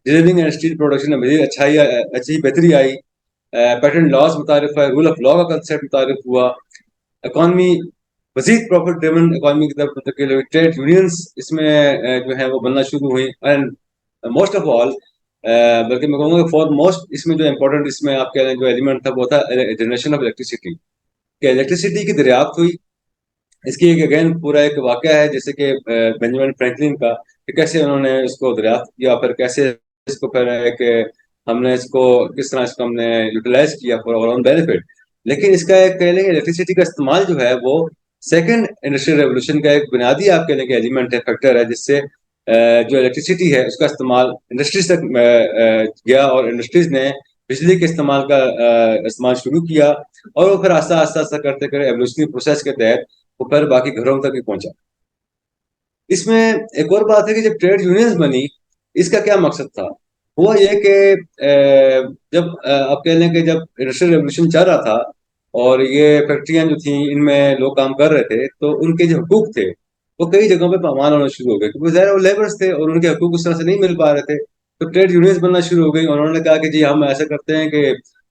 designing and steel production میں مزید اچھی بہتری آئی، پیٹنٹ لاز متعارف ہے، رول آف لا کا کنسیپٹ متعارف ہوا، اکانومی مزید پروفٹ ڈریون اکانومی کی طرف منتقل ہوئی، ٹریڈ یونینس اس میں جو ہے وہ بننا شروع ہوئی، اینڈ موسٹ آف آل بلکہ میں کہوں گا فار موسٹ اس میں جو امپورٹنٹ اس میں آپ کہہ رہے ہیں جو ایلیمنٹ تھا وہ تھا جنریشن آف الیکٹریسٹی، کہ الیکٹریسٹی کی دریافت ہوئی۔ اس کی ایک اگین پورا ایک واقعہ ہے جیسے کہ بینجامن فرینکلن کا، کہ کیسے انہوں نے اس کو دریافت کیا، پھر کیسے اس کو پھر ہے کہ ہم نے اس کو کس طرح اس کو ہم نے یوٹیلائز کیا فار اور اون بینیفٹ۔ لیکن اس کا ایک کہہ لیں کہ الیکٹریسٹی کا استعمال جو ہے وہ سیکنڈ انڈسٹریل ریولیوشن کا ایک بنیادی آپ کہہ لیں کہ ایلیمنٹ ہے، فیکٹر ہے، جس سے جو الیکٹریسٹی ہے اس کا استعمال انڈسٹریز تک گیا، اور انڈسٹریز نے بجلی کے استعمال شروع کیا، اور وہ پھر آہستہ آہستہ آہستہ کرتے کرتے ایولیوشنری پروسیس کے تحت وہ پھر باقی گھروں تک بھی پہنچا۔ اس میں ایک اور بات ہے کہ جب ٹریڈ یونینز بنی اس کا کیا مقصد تھا؟ ہوا یہ کہ جب آپ کہہ لیں کہ جب انڈسٹریل ریولیوشن چل رہا تھا اور یہ فیکٹریاں جو تھیں ان میں لوگ کام کر رہے تھے، تو ان کے جو حقوق تھے وہ کئی جگہوں پہ پامال ہونا شروع ہو گئے، کیونکہ ظاہر وہ لیبرس تھے اور ان کے حقوق اس طرح سے نہیں مل پا رہے تھے۔ تو ٹریڈ یونینز بننا شروع ہو گئی، اور انہوں نے کہا کہ جی ہم ایسا کرتے ہیں کہ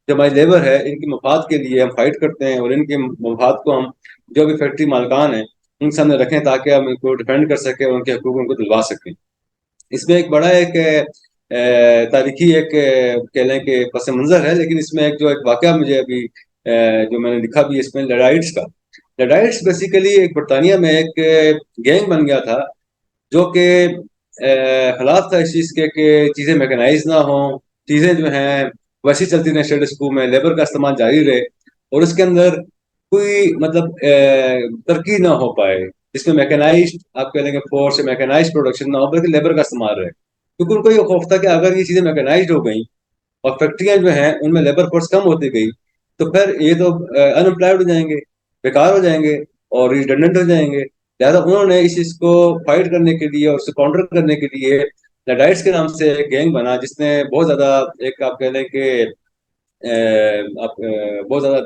جو ہماری لیبر ہے ان کی مفاد کے لیے ہم فائٹ کرتے ہیں، اور ان کے مفاد کو ہم جو بھی فیکٹری مالکان ہیں ان کے سامنے رکھیں تاکہ ہم ان کو ڈیفینڈ کر سکیں اور ان کے حقوق ان کو دلوا سکیں۔ اس میں ایک بڑا ایک تاریخی ایک کہہ لیں کہ پس منظر ہے، لیکن اس میں ایک واقعہ مجھے ابھی جو میں نے لکھا بھی اس میں لڈائٹس کا۔ لڈائٹس بیسیکلی ایک برطانیہ میں ایک گینگ بن گیا تھا جو کہ خلاف تھا اس چیز کے کہ چیزیں میکنائز نہ ہوں، چیزیں جو ہیں ویسی چلتی رہیں اسٹیٹس کو میں، لیبر کا استعمال جاری رہے، اور اس کے اندر کوئی مطلب ترقی نہ ہو پائے جس میں میکنائزڈ آپ کہہ لیں گے فورس یا میکنائزڈ پروڈکشن نہ ہو بلکہ لیبر کا استعمال رہے، کیونکہ ان کو یہ خوف تھا کہ اگر یہ چیزیں میکنائزڈ ہو گئیں اور فیکٹریاں جو ہیں ان میں لیبر فورس کم ہوتی گئی تو پھر یہ تو ان امپلائڈ ہو جائیں گے، بیکار ہو جائیں گے اور ریڈنڈنٹ ہو جائیں گے۔ لہٰذا انہوں نے اس چیز کو فائٹ کرنے کے لیے اور اسے کاؤنٹر کرنے کے لیے لڈائٹس کے نام سے ایک گینگ بنا، جس نے بہت زیادہ ایک آپ کہہ لیں کہ بہت زیادہ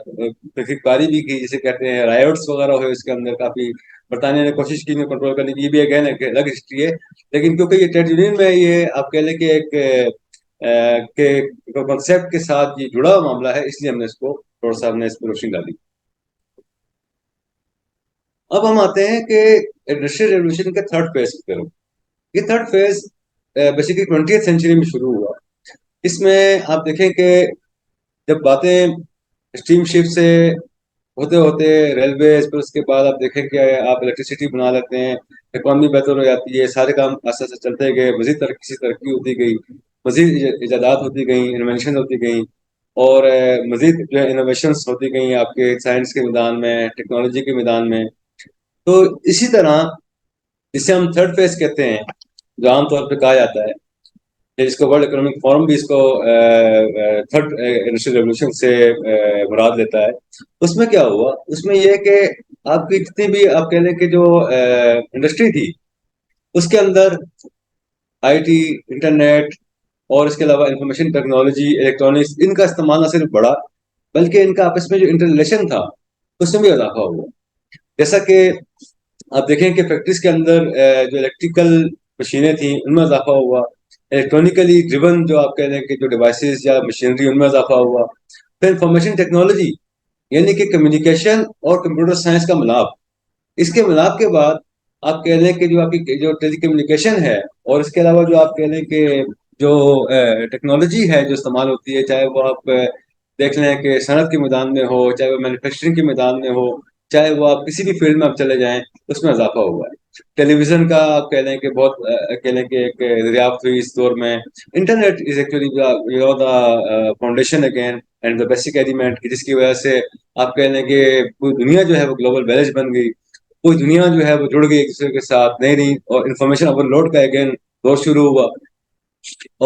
تحقیق کاری بھی کی، جسے کہتے ہیں رائٹس وغیرہ ہوئے اس کے اندر، کافی برطانیہ نے کوشش کی کنٹرول کرنے کی، یہ بھی اگین ایک الگ ہسٹری ہے۔ لیکن کیونکہ یہ ٹریڈ یونین میں یہ آپ کہہ لیں کہ ایک کنسیپٹ کے ساتھ یہ جڑا ہوا معاملہ ہے، اس لیے ہم نے اس کو تھوڑا سا ہم نے اس پہ روشنی ڈالی۔ اب ہم آتے ہیں کہ انڈسٹریل ریولوشن کے تھرڈ فیز کی طرف۔ یہ third phase basically 20th century میں شروع ہوا۔ اس میں آپ دیکھیں کہ جب باتیں اسٹیم شپ سے ہوتے ہوتے ریلویز، پھر اس کے بعد آپ دیکھیں کہ آپ الیکٹریسٹی بنا لیتے ہیں، اکانومی بہتر ہو جاتی ہے، سارے کام آستے آستے چلتے گئے، مزید ترقی سے ترقی ہوتی گئی، مزید ایجادات ہوتی گئیں، انوینشن ہوتی گئیں، اور مزید جو ہے انوویشنس ہوتی گئیں آپ کے سائنس کے میدان میں، ٹیکنالوجی کے میدان میں۔ تو اسی طرح جسے ہم تھرڈ فیز کہتے ہیں، جو عام طور پہ کہا جاتا ہے، جس کو ورلڈ اکنامک فورم بھی اس کو تھرڈ انڈسٹریل ریولوشن سے مراد لیتا ہے۔ اس میں کیا ہوا؟ اس میں یہ کہ آپ کی جتنی بھی آپ کہہ لیں کہ جو انڈسٹری تھی اس کے اندر آئی ٹی، انٹرنیٹ اور اس کے علاوہ انفارمیشن ٹیکنالوجی، الیکٹرانکس، ان کا استعمال نہ صرف بڑھا بلکہ ان کا آپس میں جو انٹر ریلیشن تھا اس میں بھی اضافہ ہوا۔ جیسا کہ آپ دیکھیں کہ فیکٹریز کے اندر جو الیکٹریکل مشینیں تھیں ان میں اضافہ ہوا، الیکٹرانکلی ڈریون جو آپ کہہ لیں کہ جو ڈیوائسز یا مشینری ان میں اضافہ ہوا، پھر انفارمیشن ٹیکنالوجی یعنی کہ کمیونیکیشن اور کمپیوٹر سائنس کا ملاپ۔ اس کے ملاپ کے بعد آپ کہہ لیں کہ جو آپ کی جو ٹیلی کمیونیکیشن ہے، اور اس کے علاوہ جو آپ کہہ لیں کہ جو ٹیکنالوجی ہے جو استعمال ہوتی ہے، چاہے وہ آپ دیکھ لیں کہ صنعت کے میدان میں ہو، چاہے وہ مینوفیکچرنگ کے میدان میں ہو، چاہے وہ آپ کسی بھی فیلڈ میں آپ چلے جائیں، اس میں اضافہ ہوا ہے۔ ٹیلی ویژن کا آپ کہہ لیں کہ بہت کہہ لیں کہ ایک دریافت ہوئی اس دور میں۔ Internet is actually the foundation again and the basic element, جس کی وجہ سے آپ کہہ لیں کہ پوری دنیا جو ہے وہ گلوبل ویلیج بن گئی، پوری دنیا جو ہے وہ جڑ گئی ایک دوسرے کے ساتھ، نئی نئی اور انفارمیشن اوور لوڈ کا اگین دور شروع ہوا،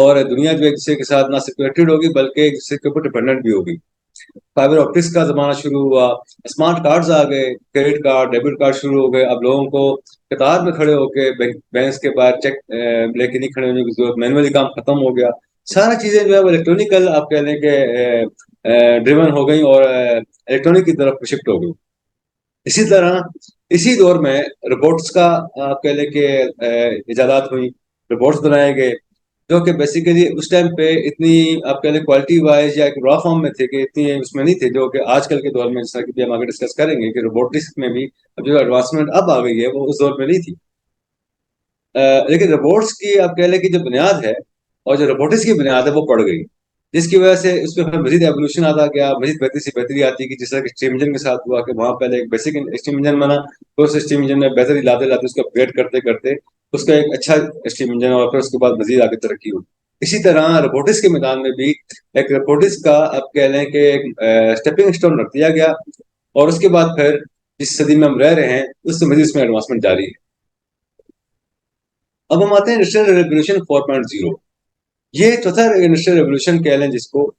اور دنیا جو ایک دوسرے کے ساتھ نہ صرف کنیکٹڈ ہوگی بلکہ ایک دوسرے کے اوپر ڈپینڈنٹ بھی ہوگی۔ فائبر آپٹکس کا زمانہ شروع ہوا، اسمارٹ کارڈز آ گئے، کریڈٹ کارڈ، ڈیبٹ کارڈ شروع ہو گئے۔ اب لوگوں کو قطار میں کھڑے ہو کے بینکس کے باہر چیک لے کے نہیں کھڑے ہونے کی ضرورت، مینولی کام ختم ہو گیا، ساری چیزیں جو ہے وہ الیکٹرانکل آپ کہہ لیں کہ ڈریون ہو گئی اور الیکٹرانک کی طرف شفٹ ہو گئی۔ اسی طرح اسی دور میں روبوٹس کا آپ کہہ لیں کہ ایجادات ہوئی، روبوٹس بنائے گئے جو کہ بیسیکلی اس ٹائم پہ اتنی آپ کہہ لیں کوالٹی وائز یا ایک را فارم میں تھے کہ اتنی اس میں نہیں تھے، جو کہ آج کل کے دور میں، جس طرح کہ بھی ہم آگے ڈسکس کریں گے کہ روبوٹکس میں بھی اب جو ایڈوانسمنٹ اب آ گئی ہے وہ اس دور میں نہیں تھی۔ لیکن روبوٹس کی آپ کہہ لیں کہ جو بنیاد ہے اور جو روبوٹکس کی بنیاد ہے وہ پڑ گئی، جس کی وجہ سے اس میں مزید ایوولوشن آتا گیا، مزید بہتری سے بہتری آتی کہ جس طرح کہ اسٹیم انجن کے ساتھ ہوا کہ وہاں پہلے ایک بیسک اسٹیم انجن بنا، پھر اس اسٹیم انجن میں بہتری لاتے لاتے اس کو اپگریڈ کرتے کرتے اس کا ایک اچھا اسٹیم انجن، اور پھر اس کے بعد مزید آگے ترقی ہوئی۔ اسی طرح روبوٹکس کے میدان میں بھی ایک روبوٹکس کا آپ کہہ لیں کہ اسٹیپنگ اسٹون رکھ دیا گیا، اور اس کے بعد پھر جس صدی میں ہم رہ رہے ہیں اس سے مزید اس میں ایڈوانسمنٹ جاری ہے۔ اب ہم آتے ہیں انڈسٹریل ریولوشن 4.0۔ یہ چوتھا انڈسٹریل ریولوشن کہہ لیں جس کو،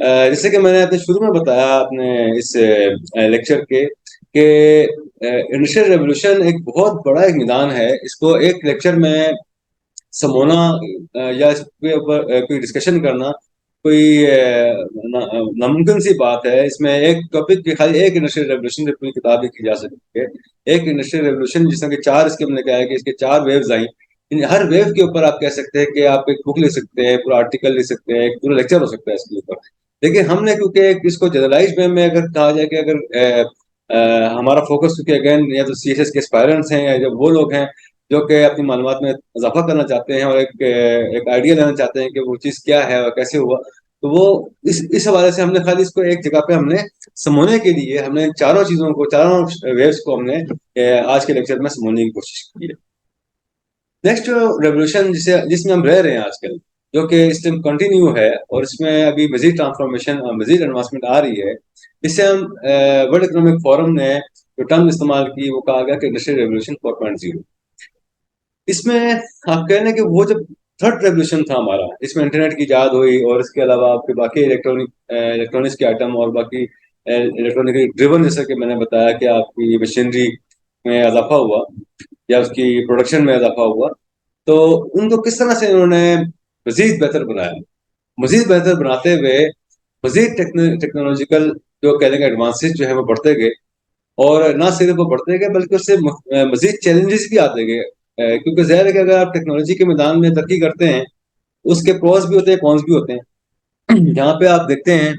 جیسے کہ میں نے اپنے شروع میں بتایا اپنے اس لیکچر کے کہ انڈسٹریل ریولوشن ایک بہت بڑا ایک میدان ہے، اس کو ایک لیکچر میں سمونا یا اس کے اوپر کوئی ڈسکشن کرنا کوئی ناممکن سی بات ہے اس میں ایک ٹاپک کی خالی ایک انڈسٹریل ریولیوشن سے پوری کتاب لکھی جا سکتی ہے. ایک انڈسٹریل ریولیوشن جس میں کہ چار اس کے ہم نے کہا ہے کہ اس کے چار ویوز آئیں. ہر ویو کے اوپر آپ کہہ سکتے ہیں کہ آپ ایک بک لکھ سکتے ہیں, پورا آرٹیکل لکھ سکتے ہیں, ایک پورا لیکچر ہو سکتا ہے اس کے اوپر. لیکن ہم نے کیونکہ اس کو جنرلائز وے میں اگر کہا جائے کہ اگر ہمارا فوکس کیونکہ اگین یا تو سی ایس ایس کے اسپائرنٹس ہیں یا جو وہ لوگ ہیں جو کہ اپنی معلومات میں اضافہ کرنا چاہتے ہیں اور ایک آئیڈیا لینا چاہتے ہیں کہ وہ چیز کیا ہے اور کیسے ہوا, تو وہ اس حوالے سے ہم نے خالی اس کو ایک جگہ پہ ہم نے سمونے کے لیے ہم نے چاروں چیزوں کو, چاروں ویوز کو ہم نے آج کے لیکچر میں سمونے کی کوشش کی ہے. نیکسٹ ریولیوشن جس میں ہم رہ رہے ہیں آج کل, جو کہ اس ٹائم کنٹینیو ہے اور اس میں ابھی مزید ٹرانسفارمیشن اور مزید ایڈوانسمنٹ آ رہی ہے, اس سے ہم ورلڈ اکنامک فورم نے جو ٹرم استعمال کی وہ کہا گیا کہ انڈسٹریل ریولیوشن 4.0. اس میں آپ کہہ لیں کہ وہ جب تھرڈ ریولیوشن تھا ہمارا, اس میں انٹرنیٹ کی ایجاد ہوئی اور اس کے علاوہ آپ کے باقی الیکٹرانکس کے آئٹم اور باقی الیکٹرانک ڈریون, جیسا کہ میں نے بتایا کہ آپ کی مشینری میں اضافہ ہوا یا اس کی پروڈکشن میں اضافہ ہوا, تو ان کو کس طرح سے انہوں نے مزید بہتر بنایا. مزید بہتر بناتے ہوئے مزید ٹیکنالوجیکل جو کہنے کے ایڈوانسز جو ہے وہ بڑھتے گئے, اور نہ صرف وہ بڑھتے گئے بلکہ اس سے مزید چیلنجز بھی آتے گئے. کیونکہ ظاہر ہے کہ اگر آپ ٹیکنالوجی کے میدان میں ترقی کرتے ہیں اس کے پروز بھی ہوتے ہیں, کونس بھی ہوتے ہیں. جہاں پہ آپ دیکھتے ہیں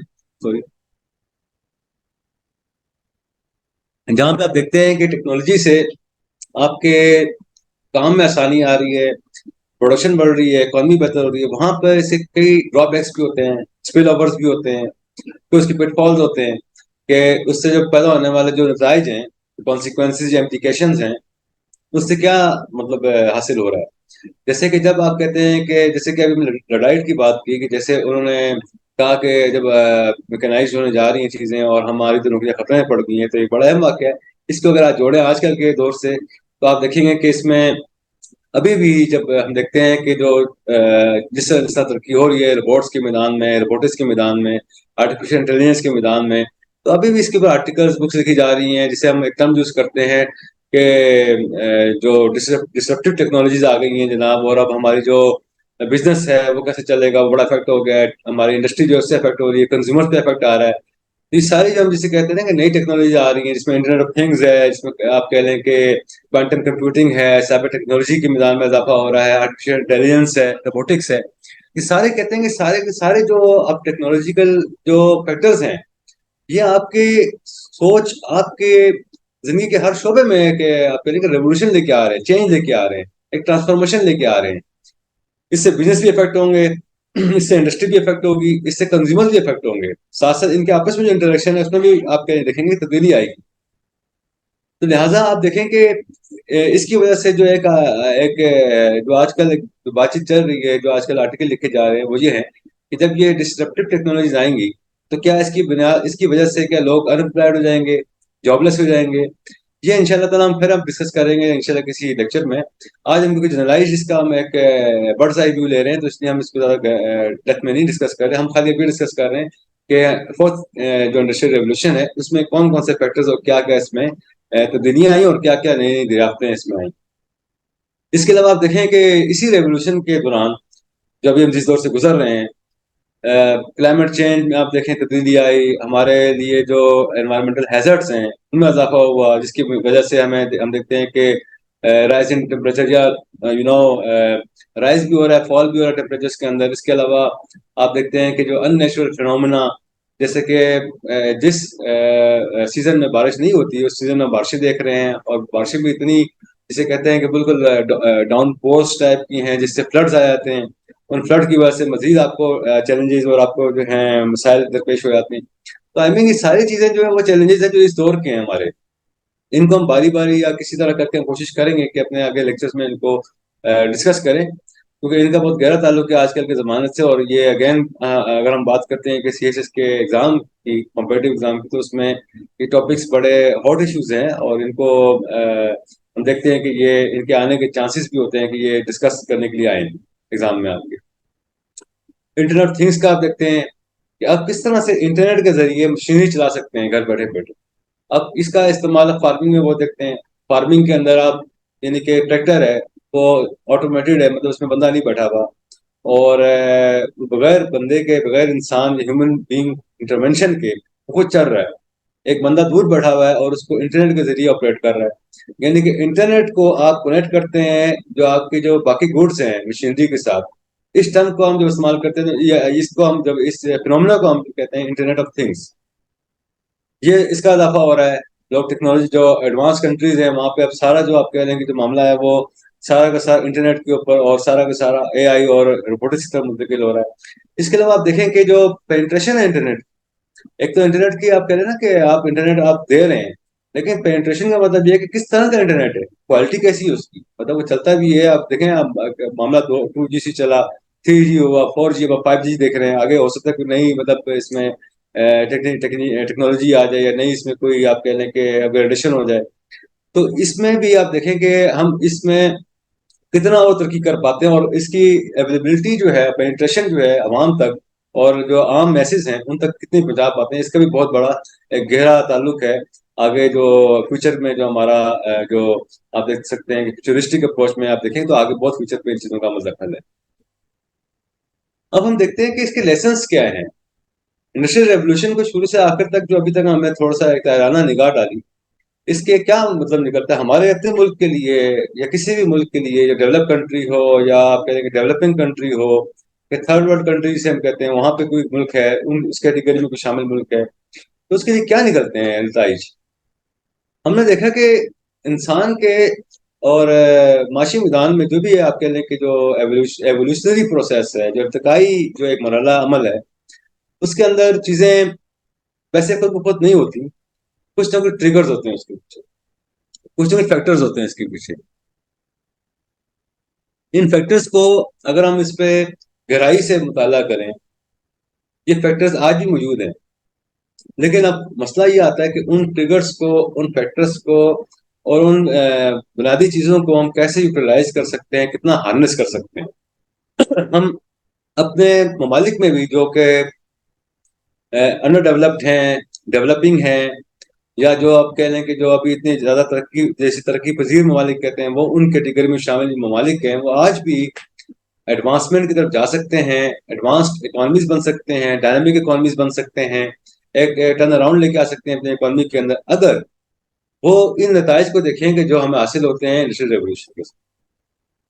جہاں پہ آپ دیکھتے ہیں کہ ٹیکنالوجی سے آپ کے کام میں آسانی آ رہی ہے, پروڈکشن بڑھ رہی ہے, اکانومی بہتر ہو رہی ہے, وہاں پہ اسے کئی ڈرا بیکس بھی ہوتے ہیں, اسپل اوورس بھی ہوتے ہیں, پھر اس کے پٹ فالز ہوتے ہیں کہ اس سے جو پیدا ہونے والے جو نتائج ہیں, کانسیکوینسز یا امپلیکیشنز ہیں, اس سے کیا مطلب حاصل ہو رہا ہے. جیسے کہ جب آپ کہتے ہیں کہ جیسے کہ ابھی لڈائٹ کی بات کی کہ جیسے انہوں نے کہا کہ جب میکنائز ہونے جا رہی ہیں چیزیں اور ہماری تو نوکریاں ختم پڑ گئی ہیں, تو ایک بڑا اہم واقعہ ہے. اس کو اگر آپ جوڑیں آج کل کے دور سے تو آپ دیکھیں گے کہ اس میں ابھی بھی جب ہم دیکھتے ہیں کہ جو جس طرح ترقی ہو رہی ہے روبوٹس کے میدان میں, روبوٹکس کے میدان میں, آرٹیفیشل انٹیلیجنس کے میدان میں, تو ابھی بھی اس کے اوپر آرٹیکلس بکس لکھی جا رہی ہیں جسے ہم ایک ٹرم یوز کرتے ہیں کہ جو ڈسرپٹیو ٹیکنالوجیز آ گئی ہیں جناب, اور اب ہماری جو بزنس ہے وہ کیسے چلے گا, وہ بڑا افیکٹ ہو گیا ہے, ہماری انڈسٹری جو اس سے افیکٹ ہو رہی ہے, کنزیومر پہ افیکٹ آ رہا ہے. یہ ساری جو ہم جسے کہتے ہیں نا کہ نئی ٹیکنالوجی آ رہی ہیں جس میں انٹرنیٹ آف تھنگز ہے, جس میں آپ کہہ لیں کہ کوانٹم کمپیوٹنگ ہے, سائبر ٹیکنالوجی کے میدان میں اضافہ ہو رہا ہے, آرٹیفیشل انٹیلیجنس ہے, روبوٹکس ہے, یہ سارے کہتے ہیں کہ سارے کے سارے جو اب ٹیکنالوجیکل جو فیکٹرز ہیں یہ آپ کی سوچ, آپ کے زندگی کے ہر شعبے میں کہ آپ کہہ رہے ہیں کہ ریولیوشن لے کے آ رہے ہیں, چینج لے کے آ رہے ہیں, ایک ٹرانسفارمیشن لے کے آ رہے ہیں. اس سے بزنس بھی افیکٹ ہوں گے, اس سے انڈسٹری بھی افیکٹ ہوگی, اس سے کنزیومر بھی افیکٹ ہوں گے, ساتھ ساتھ ان کے آپس میں جو انٹریکشن ہے اس میں بھی آپ دیکھیں گے تبدیلی آئے گی. تو لہٰذا آپ دیکھیں کہ اس کی وجہ سے جو ایک جو آج کل بات چیت چل رہی ہے, جو آج کل آرٹیکل لکھے جا رہے ہیں وہ یہ ہے کہ جب یہ ڈسرپٹیو ٹیکنالوجیز آئیں گی تو کیا اس کی بنیاد, اس کی وجہ سے کیا لوگ انمپلائڈ ہو جائیں گے, جاب لیس ہو جائیں گے. یہ ان شاء اللہ تعالیٰ ہم ڈسکس کریں گے انشاءاللہ کسی لیکچر میں. آج ہم کیونکہ جنرلائز اس کا ہم ایک برڈز آئی ویو لے رہے ہیں تو اس لیے ہم اس کو زیادہ ڈیپتھ میں نہیں ڈسکس کر رہے ہیں. ہم خالی ابھی ڈسکس کر رہے ہیں کہ فورتھ جو انڈسٹریل ریولیوشن ہے اس میں کون کون سے فیکٹرز اور کیا کیا اس میں تبدیلیاں آئیں اور کیا کیا نئی نئی دریافتیں اس میں آئیں. اس کے علاوہ آپ دیکھیں کہ اسی ریولیوشن کے دوران جو ابھی ہم جس دور سے گزر رہے ہیں, کلائمیٹ چینج میں آپ دیکھیں تبدیلی آئی, ہمارے لیے جو انوائرمنٹل ہیزرڈس ہیں ان میں اضافہ ہوا جس کی وجہ سے ہم دیکھتے ہیں کہ رائز ان ٹیمپریچر یا رائز بھی ہو رہا ہے, فال بھی ہو رہا ہے ٹیمپریچرس کے اندر. اس کے علاوہ آپ دیکھتے ہیں کہ جو ان نیچرل فینومینا جیسے کہ جس سیزن میں بارش نہیں ہوتی اس سیزن میں بارشیں دیکھ رہے ہیں, اور بارشیں بھی اتنی جسے کہتے ہیں کہ بالکل ڈاؤن پوسٹ ٹائپ کی ہیں جس سے فلڈز آ جاتے ہیں. ان فلڈ کی وجہ سے مزید آپ کو چیلنجز اور آپ کو جو ہیں مسائل درپیش ہو جاتے ہیں. تو آئی مین یہ ساری چیزیں جو ہیں وہ چیلنجز ہیں جو اس دور کے ہیں ہمارے, ان کو ہم باری باری یا کسی طرح کر کے ہم کوشش کریں گے کہ اپنے آگے لیکچرز میں ان کو ڈسکس کریں, کیونکہ ان کا بہت گہرا تعلق ہے آج کل کے زمانے سے. اور یہ اگین اگر ہم بات کرتے ہیں کہ سی ایس ایس کے ایگزام کی, کمپیٹیو ایگزام کی, تو اس میں یہ ٹاپکس بڑے ہاٹ ایشوز ہیں اور ان کو ہم دیکھتے ہیں کہ یہ ان کے آنے کے چانسز بھی ہوتے ہیں کہ یہ ڈسکس کرنے کے لیے آئیں ایگزام میں آپ کے. انٹرنیٹ آف تھنگس کا آپ دیکھتے ہیں کہ آپ کس طرح سے انٹرنیٹ کے ذریعے مشینری چلا سکتے ہیں گھر بیٹھے بیٹھے. اب اس کا استعمال آپ فارمنگ میں وہ دیکھتے ہیں. فارمنگ کے اندر آپ یعنی کہ ٹریکٹر ہے وہ آٹومیٹڈ ہے, مطلب اس میں بندہ نہیں بیٹھا ہوا, اور بغیر بندے کے، بغیر انسان ہیومن بینگ انٹرونشن کے وہ خود چل رہا ہے. ایک بندہ دور بیٹھا ہوا ہے اور اس کو انٹرنیٹ کے ذریعے آپریٹ کر رہا ہے. یعنی کہ انٹرنیٹ کو آپ کنیکٹ کرتے ہیں جو آپ کی جو باقی گوڈس ہیں مشینری کے ساتھ. اس ٹرم کو ہم جب استعمال کرتے ہیں اس کو ہم جب اس فنومنا کو ہم کہتے ہیں انٹرنیٹ آف تھنگس. یہ اس کا اضافہ ہو رہا ہے. لوگ ٹیکنالوجی جو ایڈوانس کنٹریز ہیں وہاں پہ اب سارا جو آپ کہہ رہے ہیں کہ جو معاملہ ہے وہ سارا کا سارا انٹرنیٹ کے اوپر اور سارا کا سارا اے آئی اور روبوٹکس کی طرف منتقل ہو رہا ہے. اس کے علاوہ آپ دیکھیں کہ جو پینٹریشن ہے انٹرنیٹ، ایک تو انٹرنیٹ کی آپ کہہ رہے ہیں نا کہ آپ انٹرنیٹ آپ دے رہے ہیں، لیکن پینٹریشن کا مطلب یہ ہے کہ کس طرح کا انٹرنیٹ ہے، کوالٹی کیسی ہے اس کی، مطلب وہ چلتا بھی ہے. آپ دیکھیں آپ معاملہ 2G سے چلا، 3G ہوا، 4G ہوا، 5G دیکھ رہے ہیں. آگے ہو سکتا ہے کہ نہیں مطلب اس میں ٹیکنالوجی آ جائے یا نہیں اس میں کوئی آپ کہہ لیں کہ اپگریڈیشن ہو جائے. تو اس میں بھی آپ دیکھیں کہ ہم اس میں کتنا اور ترقی کر پاتے ہیں اور اس کی اویلیبلٹی جو ہے، پینٹریشن جو ہے عوام تک اور جو عام میسز ہیں ان تک کتنی پہنچا پاتے ہیں، اس کا بھی بہت بڑا ایک گہرا تعلق ہے. آگے جو فیوچر میں جو ہمارا جو آپ دیکھ سکتے ہیں کہ فیوچرسٹک اپروچ میں آپ دیکھیں تو آگے بہت فیوچر پہ ان چیزوں کا مستقبل ہے. اب ہم دیکھتے ہیں کہ اس کے لیسنس کیا ہیں. انڈسٹریل ریولوشن کو شروع سے آخر تک جو ابھی تک ہم نے تھوڑا سا ایک طیرانہ نگاہ ڈالی، اس کے کیا مطلب نکلتا ہے ہمارے اپنے ملک کے لیے یا کسی بھی ملک کے لیے، یا ڈیولپ کنٹری ہو یا آپ کہیں کہ ڈیولپنگ کنٹری ہو کہ تھرڈ ورلڈ کنٹری جسے ہم کہتے ہیں، وہاں پہ کوئی ملک ہے اس کیٹیگری میں کوئی شامل ملک ہے، تو اس کے لیے کیا نکلتے ہیں نتائج. ہم نے دیکھا کہ انسان کے اور معاشی میدان میں جو بھی ہے آپ کہہ لیں کہ جو ایولیوشنری پروسیس ہے، جو ارتقائی جو ایک مرحلہ عمل ہے، اس کے اندر چیزیں ویسے خود بخود نہیں ہوتی. کچھ نہ کچھ ٹریگرز ہوتے ہیں اس کے پیچھے، کچھ نہ کچھ فیکٹرز ہوتے ہیں اس کے پیچھے. ان فیکٹرز کو اگر ہم اس پہ گہرائی سے مطالعہ کریں، یہ فیکٹرز آج بھی موجود ہیں. لیکن اب مسئلہ یہ آتا ہے کہ ان ٹریگرز کو، ان فیکٹرز کو اور ان بنیادی چیزوں کو ہم کیسے یوٹیلائز کر سکتے ہیں، کتنا ہارنس کر سکتے ہیں. ہم اپنے ممالک میں بھی جو کہ انڈر ڈیولپڈ ہیں، ڈیولپنگ ہیں، یا جو آپ کہہ لیں کہ جو ابھی اتنی زیادہ ترقی جیسے ترقی پذیر ممالک کہتے ہیں، وہ ان کیٹیگری میں شامل ممالک ہیں، وہ آج بھی ایڈوانسمنٹ کی طرف جا سکتے ہیں، ایڈوانسڈ اکانومیز بن سکتے ہیں، ڈائنامک اکانومیز بن سکتے ہیں، ایک ٹرن اراؤنڈ لے کے آ سکتے ہیں اپنے اکانومی کے اندر، اگر وہ ان نتائج کو دیکھیں کہ جو ہمیں حاصل ہوتے ہیں انڈسٹریل ریولوشن کے ساتھ.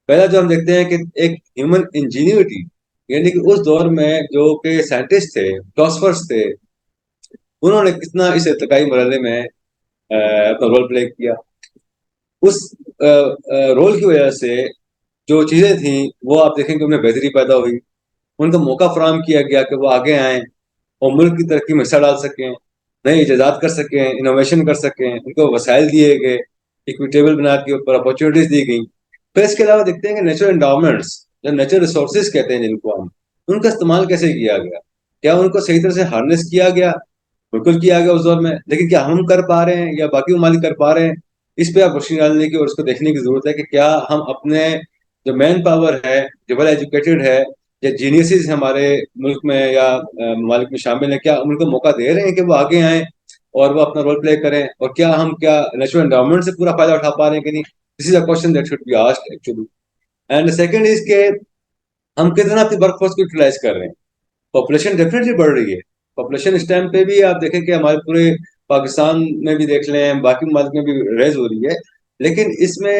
پہلا جو ہم دیکھتے ہیں کہ ایک ہیومن انجینیوٹی، یعنی کہ اس دور میں جو کہ سائنٹسٹ تھے، فلاسفرس تھے، انہوں نے کتنا اس ارتقائی مرحلے میں اپنا رول پلے کیا. اس رول کی وجہ سے جو چیزیں تھیں وہ آپ دیکھیں کہ انہیں بہتری پیدا ہوئی، ان کو موقع فراہم کیا گیا کہ وہ آگے آئیں اور ملک کی ترقی میں حصہ ڈال سکیں، نئی ایجادات کر سکیں، انوویشن کر سکیں، ان کو وسائل دیے گئے، اکویٹیبل بنیاد کے اوپر اپرچونیٹیز دی گئیں. پھر اس کے علاوہ دیکھتے ہیں کہ نیچرل انڈاؤمنٹس، جو نیچرل ریسورسز کہتے ہیں جن کو ہم، ان کا استعمال کیسے کیا گیا. کیا ان کو صحیح طرح سے ہارنس کیا گیا؟ بالکل کیا گیا اس دور میں. لیکن کیا ہم کر پا رہے ہیں یا باقی ممالک کر پا رہے ہیں؟ اس پہ آپ روشنی ڈالنے کی اور اس کو دیکھنے کی ضرورت ہے کہ کیا ہم اپنے جو مین پاور ہے، جو ویل ایجوکیٹڈ ہے، یا جینیسز ہمارے ملک میں یا ممالک میں شامل ہیں، کیا ان کو موقع دے رہے ہیں کہ وہ آگے آئیں اور وہ اپنا رول پلے کریں؟ اور کیا ہم نیچرل انڈاؤمنٹ سے پورا فائدہ اٹھا پا رہے ہیں کہ نہیں؟ This is a question that should be asked actually. And second is کہ ہم کتنا اپنی ورک فورس کو یوٹیلائز کر رہے ہیں. پاپولیشن ڈیفینیٹلی بڑھ رہی ہے. پاپولیشن اس ٹائم پہ بھی آپ دیکھیں کہ ہمارے پورے پاکستان میں بھی دیکھ لیں، باقی ممالک میں بھی ریز ہو رہی ہے. لیکن اس میں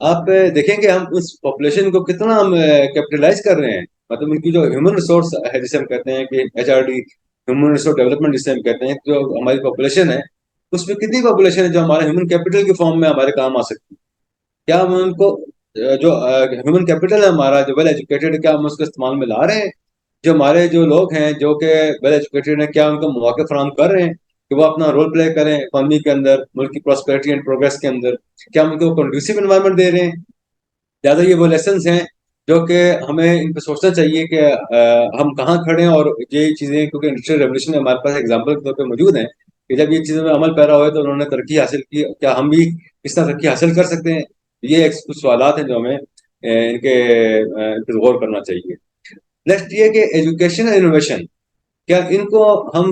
آپ دیکھیں کہ ہم اس پاپولیشن کو کتنا ہم کیپٹلائز کر رہے ہیں. مطلب ان کی جو ہیومن ریسورس ہے جسے ہم کہتے ہیں کہ HRD، ہیومن ریسورس ڈیولپمنٹ جسے ہم کہتے ہیں، جو ہماری پاپولیشن ہے اس میں کتنی پاپولیشن ہے جو ہمارے ہیومن کیپٹل کی فارم میں ہمارے کام آ سکتی ہے. کیا ہم ان کو جو ہیومن کیپٹل ہے ہمارا جو ویل ایجوکیٹڈ، کیا ہم اس کے استعمال میں لا رہے ہیں؟ جو ہمارے جو لوگ ہیں جو کہ ویل ایجوکیٹڈ ہیں، کیا ان کو مواقع فراہم کر رہے ہیں کہ وہ اپنا رول پلے کریں اکانومی کے اندر، ملک کی پراسپیرٹی اینڈ پروگریس کے اندر؟ کیا ہم ان کو کنڈیوسیو انوائرمنٹ دے رہے ہیں؟ زیادہ یہ وہ لیسنس ہیں جو کہ ہمیں ان پہ سوچنا چاہیے کہ ہم کہاں کھڑے ہیں. اور یہ چیزیں کیونکہ انڈسٹریل ریولوشن میں ہمارے پاس ایگزامپل کے طور پہ موجود ہیں کہ جب یہ چیزوں میں عمل پیرا ہوئے تو انہوں نے ترقی حاصل کی. کیا ہم بھی اس طرح ترقی حاصل کر سکتے ہیں؟ یہ کچھ سوالات ہیں جو ہمیں ان پہ غور کرنا چاہیے. نیکسٹ یہ کہ ایجوکیشن اور انوویشن، کیا ان کو ہم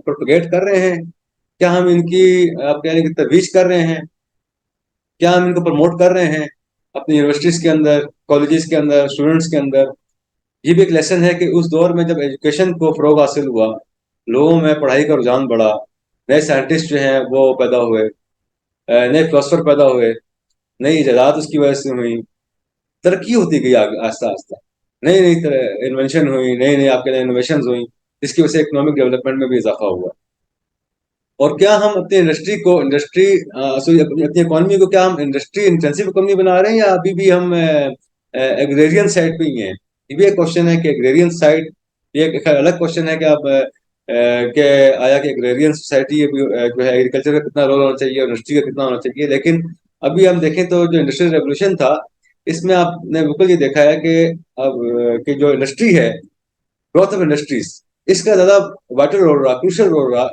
پروپیگیٹ کر رہے ہیں؟ کیا ہم ان کی آپ کہہ رہے ہیں کہ ترویج کر رہے ہیں؟ کیا ہم ان کو پروموٹ کر رہے ہیں اپنی یونیورسٹیز کے اندر، کالجز کے اندر، اسٹوڈنٹس کے اندر؟ یہ بھی ایک لیسن ہے کہ اس دور میں جب ایجوکیشن کو فروغ حاصل ہوا، لوگوں میں پڑھائی کا رجحان بڑھا، نئے سائنٹسٹ جو ہیں وہ پیدا ہوئے، نئے فلاسفر پیدا ہوئے، نئی ایجادات اس کی وجہ سے ہوئی، ترقی ہوتی گئی آگے آہستہ آہستہ، نئی نئی انوینشن ہوئی، نئی نئی آپ کے انوویشنز ہوئیں، جس کی وجہ سے اکنامک ڈیولپمنٹ میں بھی اضافہ ہوا۔ اور کیا ہم اپنی انڈسٹری کو اپنی اکانومی کو کیا ہم انڈسٹری انٹینسو اکانومی بنا رہے ہیں، یا ابھی بھی ہم ایگریرین سائڈ پہ ہی ہیں؟ یہ بھی ایک کوشچن ہے کہ ایگریرین سائڈ، یہ ایک الگ کوشچن ہے کہ آپ کہ آیا کہ ایگریرین سوسائٹی جو ہے ایگریکلچر کا کتنا رول ہونا چاہیے اور انڈسٹری کا کتنا ہونا چاہیے۔ لیکن ابھی ہم دیکھیں تو جو انڈسٹریل ریولوشن تھا، اس میں آپ نے بالکل یہ دیکھا ہے کہ اب کہ جو انڈسٹری ہے، گروتھ آف انڈسٹریز، اس کا زیادہ وائٹل رول رہا، کروشل رول رہا،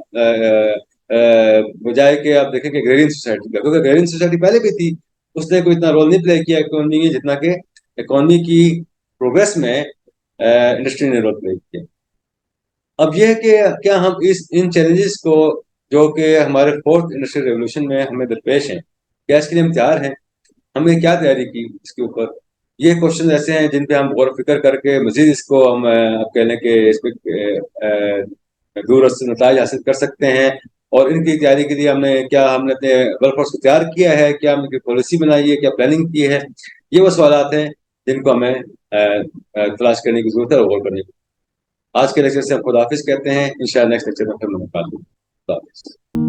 بجائے کہ آپ دیکھیں کہ ایگریرین سوسائٹی کا، کیونکہ ایگریرین سوسائٹی پہلے بھی تھی، اس نے کوئی اتنا رول نہیں پلے کیا اکانومی میں جتنا کہ اکانومی کی پروگرس میں انڈسٹری نے رول پلے کیا۔ اب یہ ہے کہ کیا ہم ان چیلنجز کو جو کہ ہمارے فورتھ انڈسٹریل ریولوشن میں ہمیں درپیش ہیں، کیا اس کے لیے ہم تیار ہیں؟ ہم نے کیا تیاری کی اس کے اوپر؟ یہ کوشچن ایسے ہیں جن پہ ہم غور و فکر کر کے مزید اس کو ہم آپ کہہ لیں کہ اس پہ دور رس نتائج حاصل کر سکتے ہیں۔ اور ان کی تیاری کے لیے ہم نے اپنے ورک فورس کو تیار کیا ہے، کیا ہم نے پالیسی بنائی ہے، کیا پلاننگ کی ہے؟ یہ وہ سوالات ہیں جن کو ہمیں تلاش کرنے کی ضرورت ہے اور غور کرنے کی۔ آج کے لیکچر سے ہم خدا حافظ کہتے ہیں، انشاءاللہ نیکسٹ لیکچر میں پھر ملاقات ہوگی۔ خدا حافظ۔